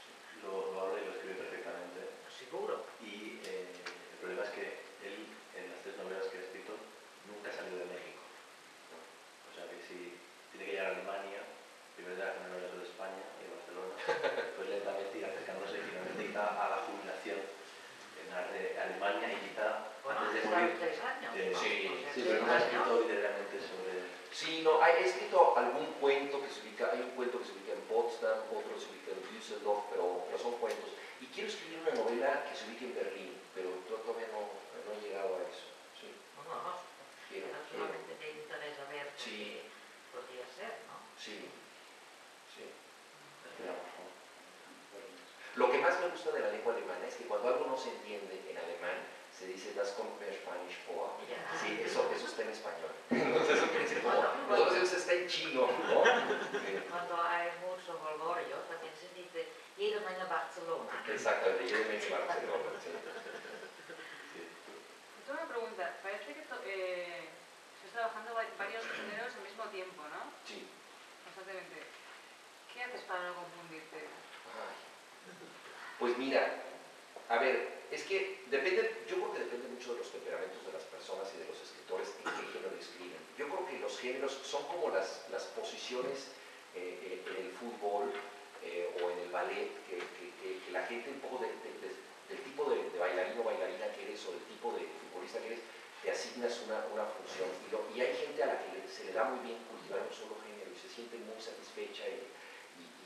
Sí. Lo habla y lo escribe perfectamente. Seguro. Y el problema es que él, en las 3 novelas que ha escrito, nunca ha salido de México, ¿no? O sea que si tiene que llegar a Alemania, primero tendrá que hacer novelas de España y de Barcelona, pues lentamente irá acercándose y finalmente quizá a la jubilación en Alemania, y quizá Bueno, antes de has morir. estado 3 años. Sí, Sí, pero no ha escrito literalmente sobre... Sí, no, he escrito algún cuento que se ubica, hay un cuento que se ubica en Potsdam, otro se ubica en Düsseldorf, pero son cuentos. Y quiero escribir una novela que se ubique en Berlín, pero todavía no he llegado a eso. Sí. No, Quiero. solamente te interesa ver Sí. qué podría ser, ¿no? Sí. Esperamos, ¿no? Lo que más me gusta de la lengua alemana es que cuando algo no se entiende en alemán, se dice das kommt mir Spanisch vor. Sí, eso está en español. Entonces eso quiere decir como, nosotros eso está en chino, ¿no? Cuando hay mucho jolgorio, también se dice jede Menge Barcelona. Exactamente, jede Menge Barcelona. Sí. Sí. Tengo una pregunta. Parece que estás trabajando varios géneros al mismo tiempo, ¿no? Sí. Constantemente. ¿Qué haces para no confundirte? Ay. Pues mira, a ver, es que depende, yo creo que depende mucho de los temperamentos de las personas y de los escritores en qué género escriben. Yo creo que los géneros son como las posiciones en el fútbol o en el ballet, que la gente un poco del tipo de bailarín o bailarina que eres o del tipo de futbolista que eres, te asignas una función. Y hay gente a la que se le da muy bien cultivar un solo género y se siente muy satisfecha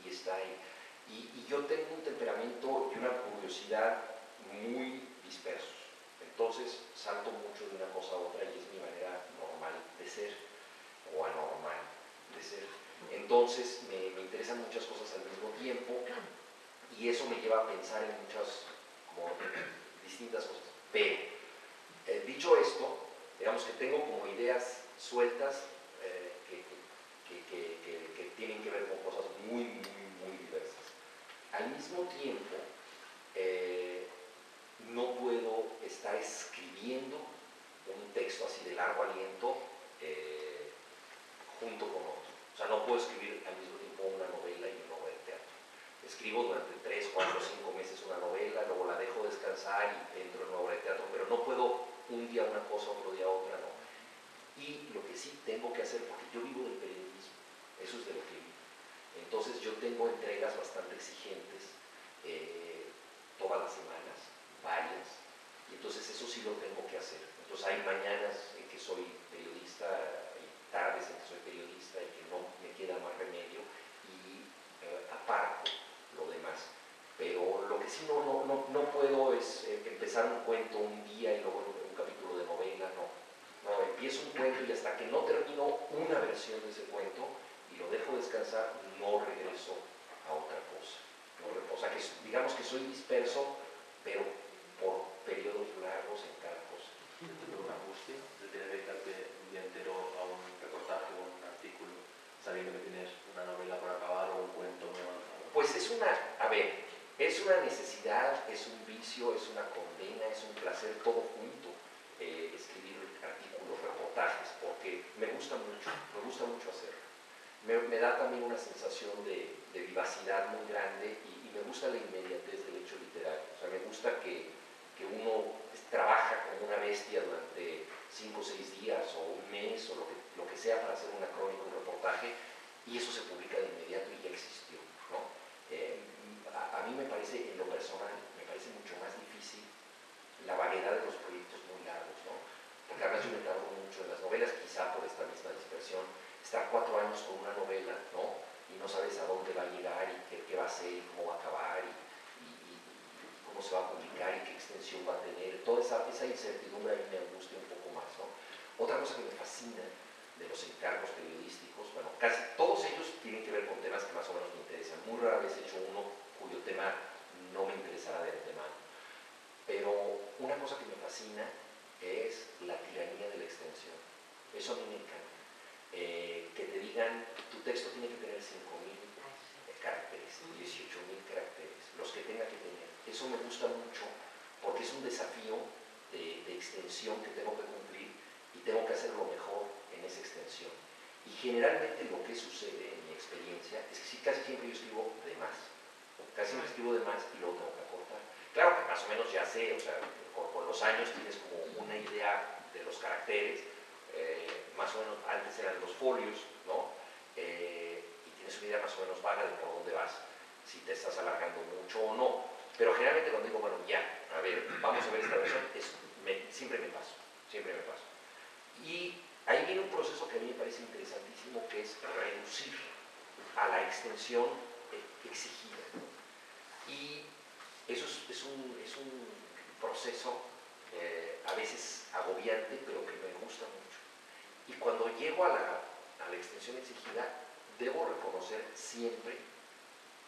y está ahí. Y yo tengo un temperamento y una curiosidad muy dispersos. Entonces salto mucho de una cosa a otra y es mi manera normal de ser o anormal de ser. Entonces me interesan muchas cosas al mismo tiempo y eso me lleva a pensar en muchas como distintas cosas. Pero dicho esto, digamos que tengo como ideas sueltas que tienen que ver con cosas muy diversas. Al mismo tiempo, no puedo estar escribiendo un texto así de largo aliento junto con otro. O sea, no puedo escribir al mismo tiempo una novela y una obra de teatro. Escribo durante 3, 4, 5 meses una novela, luego la dejo descansar y entro en una obra de teatro, pero no puedo un día una cosa, otro día otra, no. Y lo que sí tengo que hacer, porque yo vivo del periodismo, eso es de lo que vivo. Entonces yo tengo entregas bastante exigentes todas las semanas, varias, y entonces eso sí lo tengo que hacer. Entonces hay mañanas en que soy periodista, hay tardes en que soy periodista y que no me queda más remedio y aparco lo demás. Pero lo que sí no puedo es empezar un cuento un día y luego un capítulo de novela, no. No, empiezo un cuento y hasta que no termino una versión de ese cuento y lo dejo descansar, no regreso a otra cosa. O sea, que digamos que soy disperso, pero por periodos largos en cada cosa. ¿No te da una angustia de tener que dedicarte un día entero a un reportaje o un artículo, sabiendo que tienes una novela por acabar o un cuento muy avanzado? Pues es una necesidad, es un vicio, es una condena, es un placer, todo junto, escribir artículos, reportajes, porque me gusta mucho hacerlo. Me da también una sensación de vivacidad muy grande y me gusta la inmediatez del hecho literario. O sea, me gusta que uno trabaja como una bestia durante 5 o 6 días o un mes o lo que sea para hacer una crónica, un reportaje, y eso se publica de inmediato y ya existió, ¿no? A mí me parece, en lo personal, me parece mucho más difícil la variedad de los proyectos muy largos, ¿no? Porque además yo me tardo mucho en las novelas, quizá por esta misma dispersión, estar 4 años con una novela, ¿no? Y no sabes a dónde va a llegar y qué va a ser y cómo va a acabar y cómo se va a publicar y qué extensión va a tener. Toda esa incertidumbre a mí me angustia un poco más, ¿no? Otra cosa que me fascina de los encargos periodísticos, bueno, casi todos ellos tienen que ver con temas que más o menos me interesan. Muy rara vez he hecho uno cuyo tema no me interesará de antemano. Pero una cosa que me fascina es la tiranía de la extensión. Eso a mí me encanta. Que te digan, tu texto tiene que tener 5.000 caracteres, 18.000 caracteres, los que tenga que tener. Eso me gusta mucho porque es un desafío de extensión que tengo que cumplir y tengo que hacer lo mejor en esa extensión. Y generalmente lo que sucede en mi experiencia es que sí, casi siempre yo escribo de más. Casi siempre escribo de más y luego tengo que acortar. Claro que más o menos ya sé, o sea, con los años tienes como una idea de los caracteres, más o menos antes eran los folios, ¿no? Y tienes una idea más o menos vaga de por dónde vas, si te estás alargando mucho o no. Pero generalmente cuando digo, bueno, ya, a ver, vamos a ver esta versión, siempre me paso. Y ahí viene un proceso que a mí me parece interesantísimo, que es reducir a la extensión exigida. Y eso es un proceso a veces agobiante, pero que me gusta mucho. Y cuando llego a la extensión exigida, debo reconocer siempre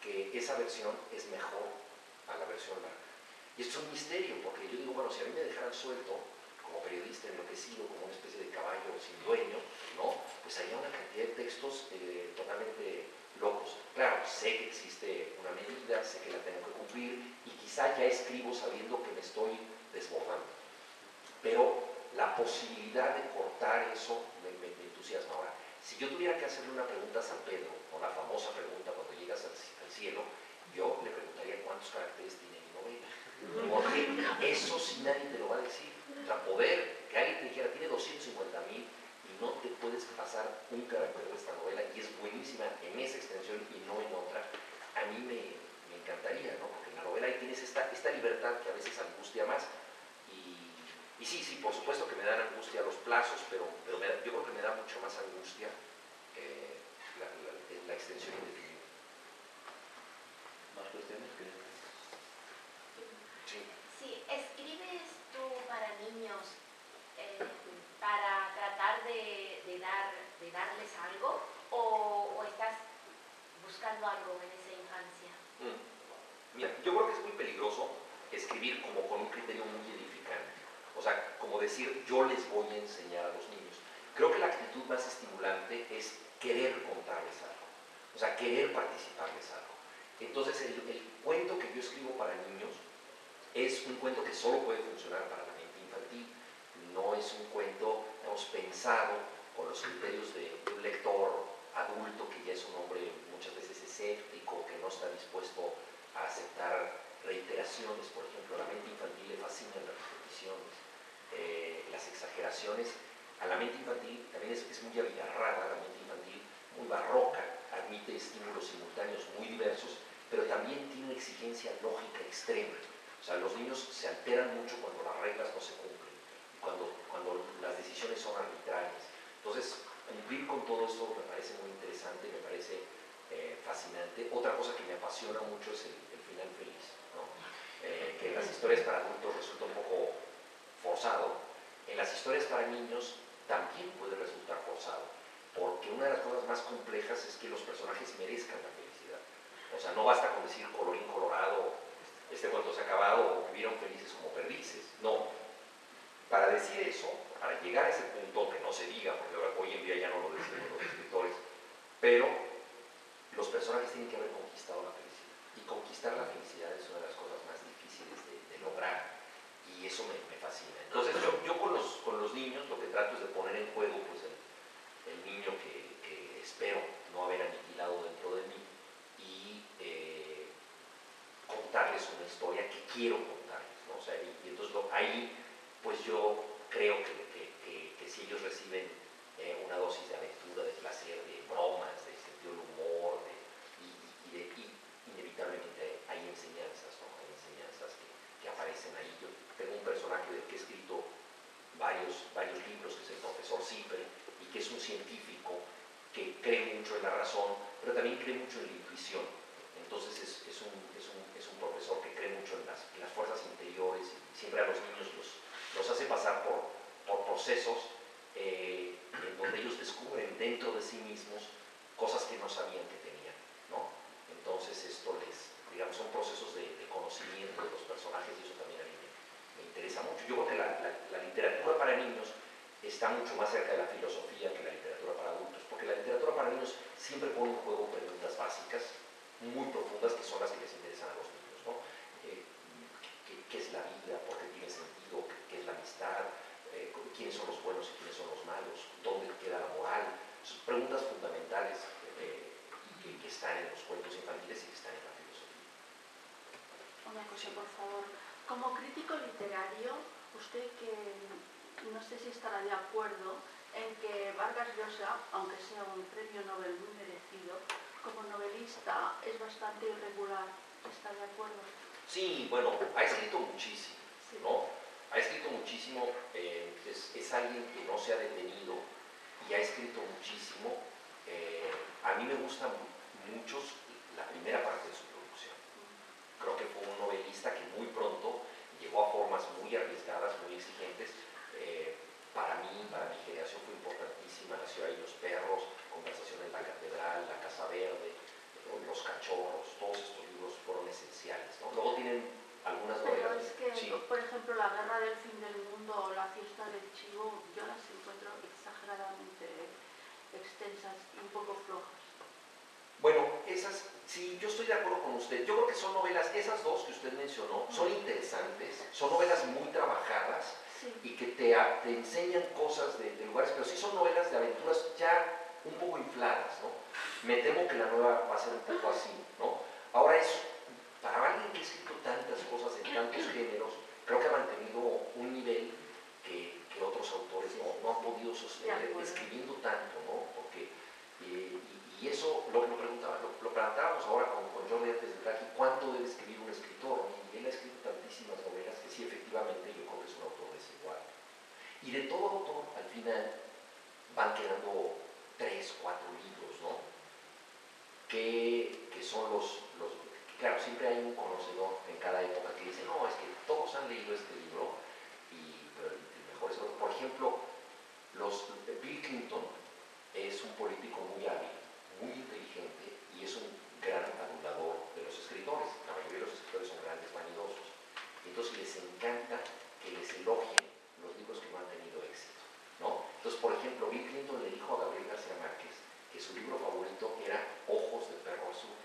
que esa versión es mejor a la versión larga. Y esto es un misterio, porque yo digo, bueno, si a mí me dejaran suelto, como periodista enloquecido, como una especie de caballo sin dueño, ¿no? Pues había una cantidad de textos totalmente locos. Claro, sé que existe una medida, sé que la tengo que cumplir, y quizá ya escribo sabiendo que me estoy desbordando. Pero la posibilidad de cortar eso me entusiasma. Ahora, si yo tuviera que hacerle una pregunta a San Pedro, una famosa pregunta cuando llegas al cielo, yo le preguntaría cuántos caracteres tiene mi novela. Porque eso sí nadie te lo va a decir. O sea, poder que alguien te dijera, tiene 250,000 y no te puedes pasar un carácter de esta novela, y es buenísima en esa extensión y no en otra, a mí me encantaría, ¿no? Porque en la novela ahí tienes esta libertad que a veces angustia más. Y sí, por supuesto que me dan angustia los plazos, pero yo creo que me da mucho más angustia la extensión indefinida. ¿Más cuestiones? Sí. Sí, ¿escribes tú para niños para tratar de darles algo o estás buscando algo en esa infancia? Mira, yo creo que es muy peligroso escribir como con un criterio muy edificante. O sea, como decir, yo les voy a enseñar a los niños. Creo que la actitud más estimulante es querer contarles algo. O sea, querer participarles algo. Entonces, el cuento que yo escribo para niños es un cuento que solo puede funcionar para la mente infantil. No es un cuento, hemos pensado con los criterios de un lector adulto que ya es un hombre muchas veces escéptico, que no está dispuesto a aceptar reiteraciones. Por ejemplo, a la mente infantil le fascinan las repeticiones, las exageraciones. A la mente infantil también es muy abigarrada, la mente infantil muy barroca, admite estímulos simultáneos muy diversos, pero también tiene una exigencia lógica extrema. O sea, los niños se alteran mucho cuando las reglas no se cumplen, cuando las decisiones son arbitrarias. Entonces, cumplir con todo esto me parece muy interesante, me parece fascinante. Otra cosa que me apasiona mucho es el final feliz, ¿no? Que en las historias para adultos resulta un poco forzado. En las historias para niños también puede resultar forzado, porque una de las cosas más complejas es que los personajes merezcan la felicidad. O sea, no basta con decir colorín colorado, este cuento se ha acabado, o vivieron felices como perdices. No. Para decir eso, para llegar a ese punto, que no se diga, porque hoy en día ya no lo decimos los escritores, pero los personajes tienen que haber conquistado la felicidad. Y conquistar la felicidad es una de las cosas más difíciles de lograr, y eso me fascina. Entonces yo con los niños lo que trato es de poner en juego pues, el niño que espero no haber aniquilado dentro de mí, y contarles una historia que quiero contarles, ¿no? O sea, y entonces ahí pues yo creo que si ellos reciben una dosis de aventura, de placer, de bromas, de sentido del humor, y inevitablemente hay enseñanzas, ¿no? Hay enseñanzas que aparecen ahí. Yo tengo un personaje del que he escrito varios libros, que es el profesor Zipper, y que es un científico que cree mucho en la razón, pero también cree mucho en la intuición. Entonces es un profesor que cree mucho en las fuerzas interiores, y siempre a los niños los hace pasar por procesos en donde ellos descubren dentro de sí mismos cosas que no sabían que tenían, ¿no? Entonces esto digamos, son procesos de conocimiento de los personajes, y eso también a mí me interesa mucho. Yo creo que la literatura para niños está mucho más cerca de la filosofía que la literatura para adultos, porque la literatura para niños siempre pone en juego preguntas básicas, muy profundas, que son las que les interesan a los niños, ¿no? ¿Qué es la vida? ¿Por qué tiene sentido? ¿Qué es la amistad? ¿Quiénes son los buenos y quiénes son los malos? ¿Dónde queda la moral? Son preguntas fundamentales que están en los cuentos infantiles y que están en la filosofía. Una cosa, por favor. Como crítico literario, usted que no sé si estará de acuerdo en que Vargas Llosa, aunque sea un premio Nobel muy merecido, como novelista es bastante irregular. ¿Está de acuerdo? Sí, bueno, ha escrito muchísimo, ¿no? Ha escrito muchísimo, es alguien que no se ha detenido y ha escrito muchísimo. A mí me gusta mucho la primera parte de su producción. Creo que fue un novelista que muy pronto llegó a formas muy arriesgadas, muy exigentes. Para mí, para mi generación fue importantísima La ciudad y los perros, Conversación en la catedral, La casa verde, Los cachorros. Todos estos libros fueron esenciales, ¿no? Luego tienen estoy de acuerdo con usted. Yo creo que son novelas, esas dos que usted mencionó, son interesantes, son novelas muy trabajadas Sí. y que te enseñan cosas de lugares, pero sí son novelas de aventuras ya un poco infladas, ¿no? Me temo que la nueva va a ser un poco así, ¿no? Ahora para alguien que ha escrito tantas cosas en tantos géneros, creo que ha mantenido un nivel que otros autores no han podido sostener, escribiendo tanto, ¿no? Porque, y eso lo planteábamos ahora con Jordi antes de entrar aquí, ¿cuánto debe escribir un escritor? Y él ha escrito tantísimas novelas que sí, efectivamente, yo creo que es un autor desigual. Y de todo autor, al final, van quedando 3, 4 libros, ¿no? Que son claro, siempre hay un conocedor en cada época que dice, no, es que todos han leído este libro, pero el mejor es otro. Por ejemplo, Bill Clinton es un político muy hábil, muy inteligente y es un gran adulador de los escritores. La mayoría de los escritores son grandes vanidosos. Entonces les encanta que les elogien los libros que no han tenido éxito, ¿no? Entonces, por ejemplo, Bill Clinton le dijo a Gabriel García Márquez que su libro favorito era Ojos de Perro Azul.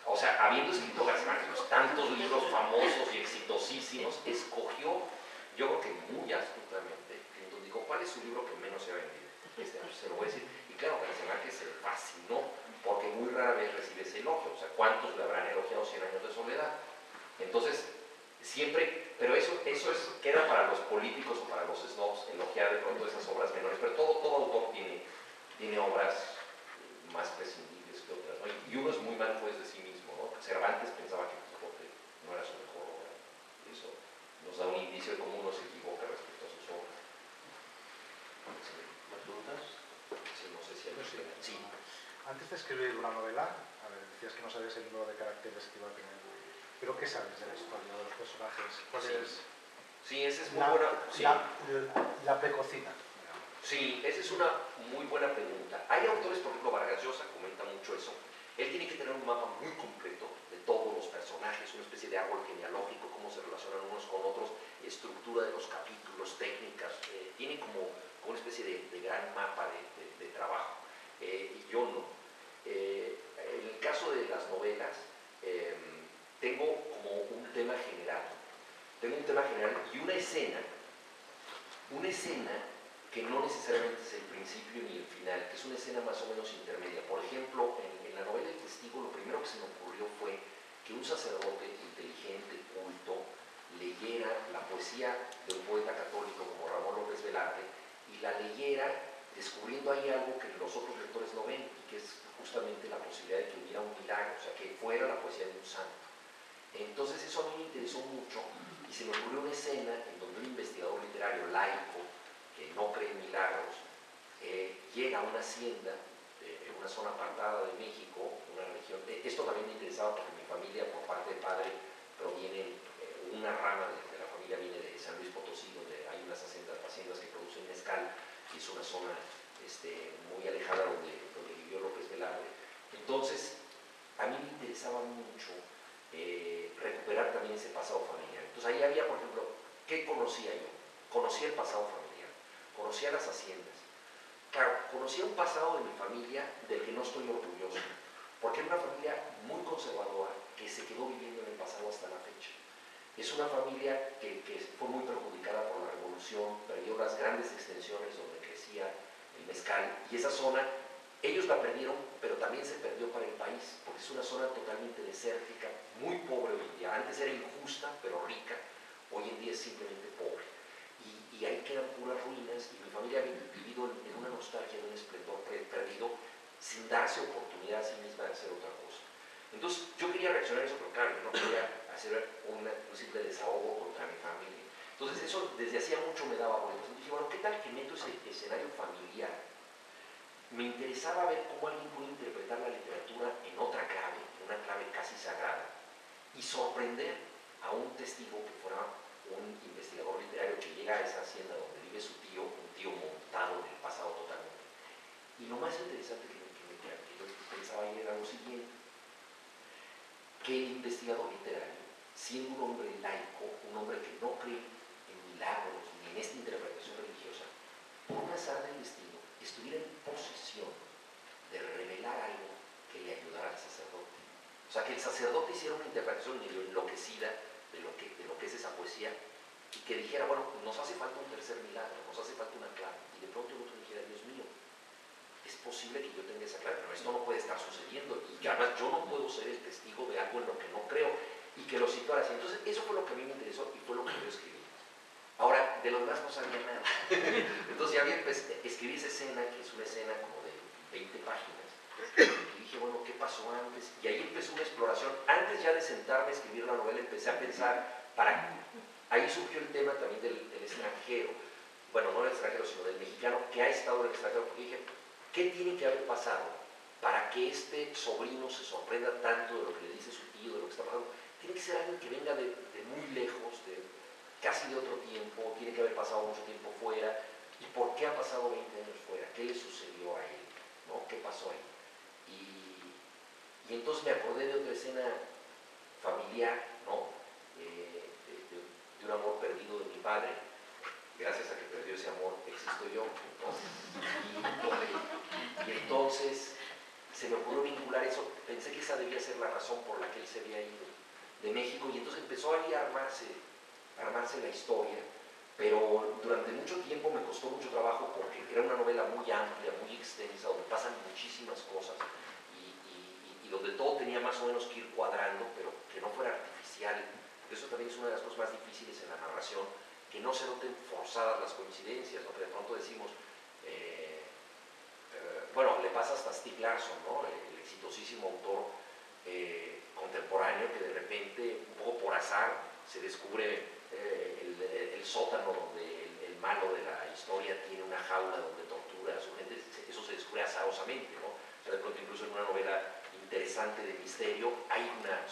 O sea, habiendo escrito García Márquez tantos libros famosos y exitosísimos, escogió, yo creo que muy astutamente, Clinton dijo, ¿cuál es su libro que menos se ha vendido? Se lo voy a decir. Y claro, García Márquez se fascinó, porque muy rara vez recibe ese elogio. O sea, ¿cuántos le habrán elogiado 100 años de soledad? Entonces, siempre, pero eso queda para los políticos o para los snobs, elogiar de pronto esas obras menores, pero todo autor tiene obras más prescindibles que otras, ¿no? Y uno es muy mal juez de sí mismo, ¿no? Cervantes pensaba que Quijote no era su mejor obra, y eso nos da un indicio de cómo uno se equivoca respecto a sus obras. Sí. ¿Más preguntas? Sí, no sé si hay... Sí. Antes de escribir una novela, a ver, decías que no sabes el número de caracteres que iba a tener, pero ¿qué sabes de la historia, de los personajes? ¿Cuál es Sí, esa es muy buena... Sí. La precocina. Sí, esa es una muy buena pregunta. Hay autores, por ejemplo, Vargas Llosa comenta mucho eso. Él tiene que tener un mapa muy completo de todos los personajes, una especie de árbol genealógico, cómo se relacionan unos con otros, estructura de los capítulos, técnicas. Tiene como una especie de gran mapa de trabajo. Y yo no. En el caso de las novelas, tengo como un tema general. Tengo un tema general y una escena que no necesariamente es el principio ni el final, que es una escena más o menos intermedia. Por ejemplo, en la novela El Testigo, lo primero que se me ocurrió fue que un sacerdote inteligente, culto, leyera la poesía de un poeta católico como Ramón López Velarde y la leyera descubriendo ahí algo que los otros lectores no ven, y que es justamente la posibilidad de que hubiera un milagro, o sea, que fuera la poesía de un santo. Entonces eso a mí me interesó mucho y se me ocurrió una escena en donde un investigador literario laico que no cree en milagros, llega a una hacienda en una zona apartada de México, una región. Esto también me interesaba porque mi familia, por parte de padre, proviene, una rama de la familia viene de San Luis Potosí, donde hay unas haciendas que producen mezcal, y es una zona muy alejada donde vivió López Velarde. Entonces, a mí me interesaba mucho recuperar también ese pasado familiar. Entonces ahí había, por ejemplo, ¿qué conocía yo? Conocía el pasado familiar, conocía las haciendas. Claro, conocía un pasado de mi familia del que no estoy orgulloso, porque era una familia muy conservadora que se quedó viviendo en el pasado hasta la fecha. Es una familia que fue muy perjudicada por la revolución, perdió las grandes extensiones donde crecía el mezcal, y esa zona, ellos la perdieron, pero también se perdió para el país, porque es una zona totalmente desértica, muy pobre hoy en día. Antes era injusta, pero rica, hoy en día es simplemente pobre. Y ahí quedan puras ruinas, y mi familia ha vivido en una nostalgia, en un esplendor perdido, sin darse oportunidad a sí misma de hacer otra cosa. Entonces yo quería reaccionar a eso, pero claro, yo no quería hacer un simple desahogo contra mi familia. Entonces eso desde hacía mucho me daba vueltas. Entonces dije, bueno, ¿qué tal que meto ese escenario familiar? Me interesaba ver cómo alguien puede interpretar la literatura en otra clave, en una clave casi sagrada, y sorprender a un testigo que fuera un investigador literario que llega a esa hacienda donde vive su tío, un tío montado en el pasado totalmente. Y lo más interesante que yo pensaba ahí era lo siguiente, que el investigador literario, siendo un hombre laico, un hombre que no cree en milagros ni en esta interpretación religiosa, por un azar del destino, estuviera en posesión de revelar algo que le ayudara al sacerdote. O sea, que el sacerdote hiciera una interpretación medio enloquecida de lo que es esa poesía y que dijera, bueno, nos hace falta un tercer milagro, nos hace falta una clave. Y de pronto el otro dijera, Dios mío, es posible que yo tenga esa clave, pero esto no puede estar sucediendo. Y además yo no puedo ser el testigo de algo en lo que no creo. Y que lo situara así. Entonces eso fue lo que a mí me interesó y fue lo que yo escribí. Ahora, de lo demás no sabía nada. Entonces ya bien, pues, escribí esa escena, que es una escena como de 20 páginas. Y dije, bueno, ¿qué pasó antes? Y ahí empezó una exploración. Antes ya de sentarme a escribir la novela, empecé a pensar, ahí surgió el tema también del extranjero. Bueno, no del extranjero, sino del mexicano que ha estado en el extranjero. Porque dije, ¿qué tiene que haber pasado para que este sobrino se sorprenda tanto de lo que le dice su tío, de lo que está pasando? Tiene que ser alguien que venga de muy lejos, casi de otro tiempo, tiene que haber pasado mucho tiempo fuera. ¿Y por qué ha pasado 20 años fuera? ¿Qué le sucedió a él? ¿No? ¿Qué pasó ahí? Y entonces me acordé de otra escena familiar, ¿no? De un amor perdido de mi padre. Gracias a que perdió ese amor, existo yo, ¿no? Y entonces se me ocurrió vincular eso. Pensé que esa debía ser la razón por la que él se había ido de México, y entonces empezó ahí a armarse la historia, pero durante mucho tiempo me costó mucho trabajo porque era una novela muy amplia, muy extensa, donde pasan muchísimas cosas y donde todo tenía más o menos que ir cuadrando, pero que no fuera artificial, porque eso también es una de las cosas más difíciles en la narración, que no se noten forzadas las coincidencias, ¿no? Que de pronto decimos, bueno, le pasa hasta a Stieg Larsson, ¿no? El exitosísimo autor contemporáneo, que de repente, un poco por azar, se descubre el sótano donde el malo de la historia tiene una jaula donde tortura a su gente. Eso se descubre azarosamente, ¿no? O sea, de pronto incluso en una novela interesante de misterio hay una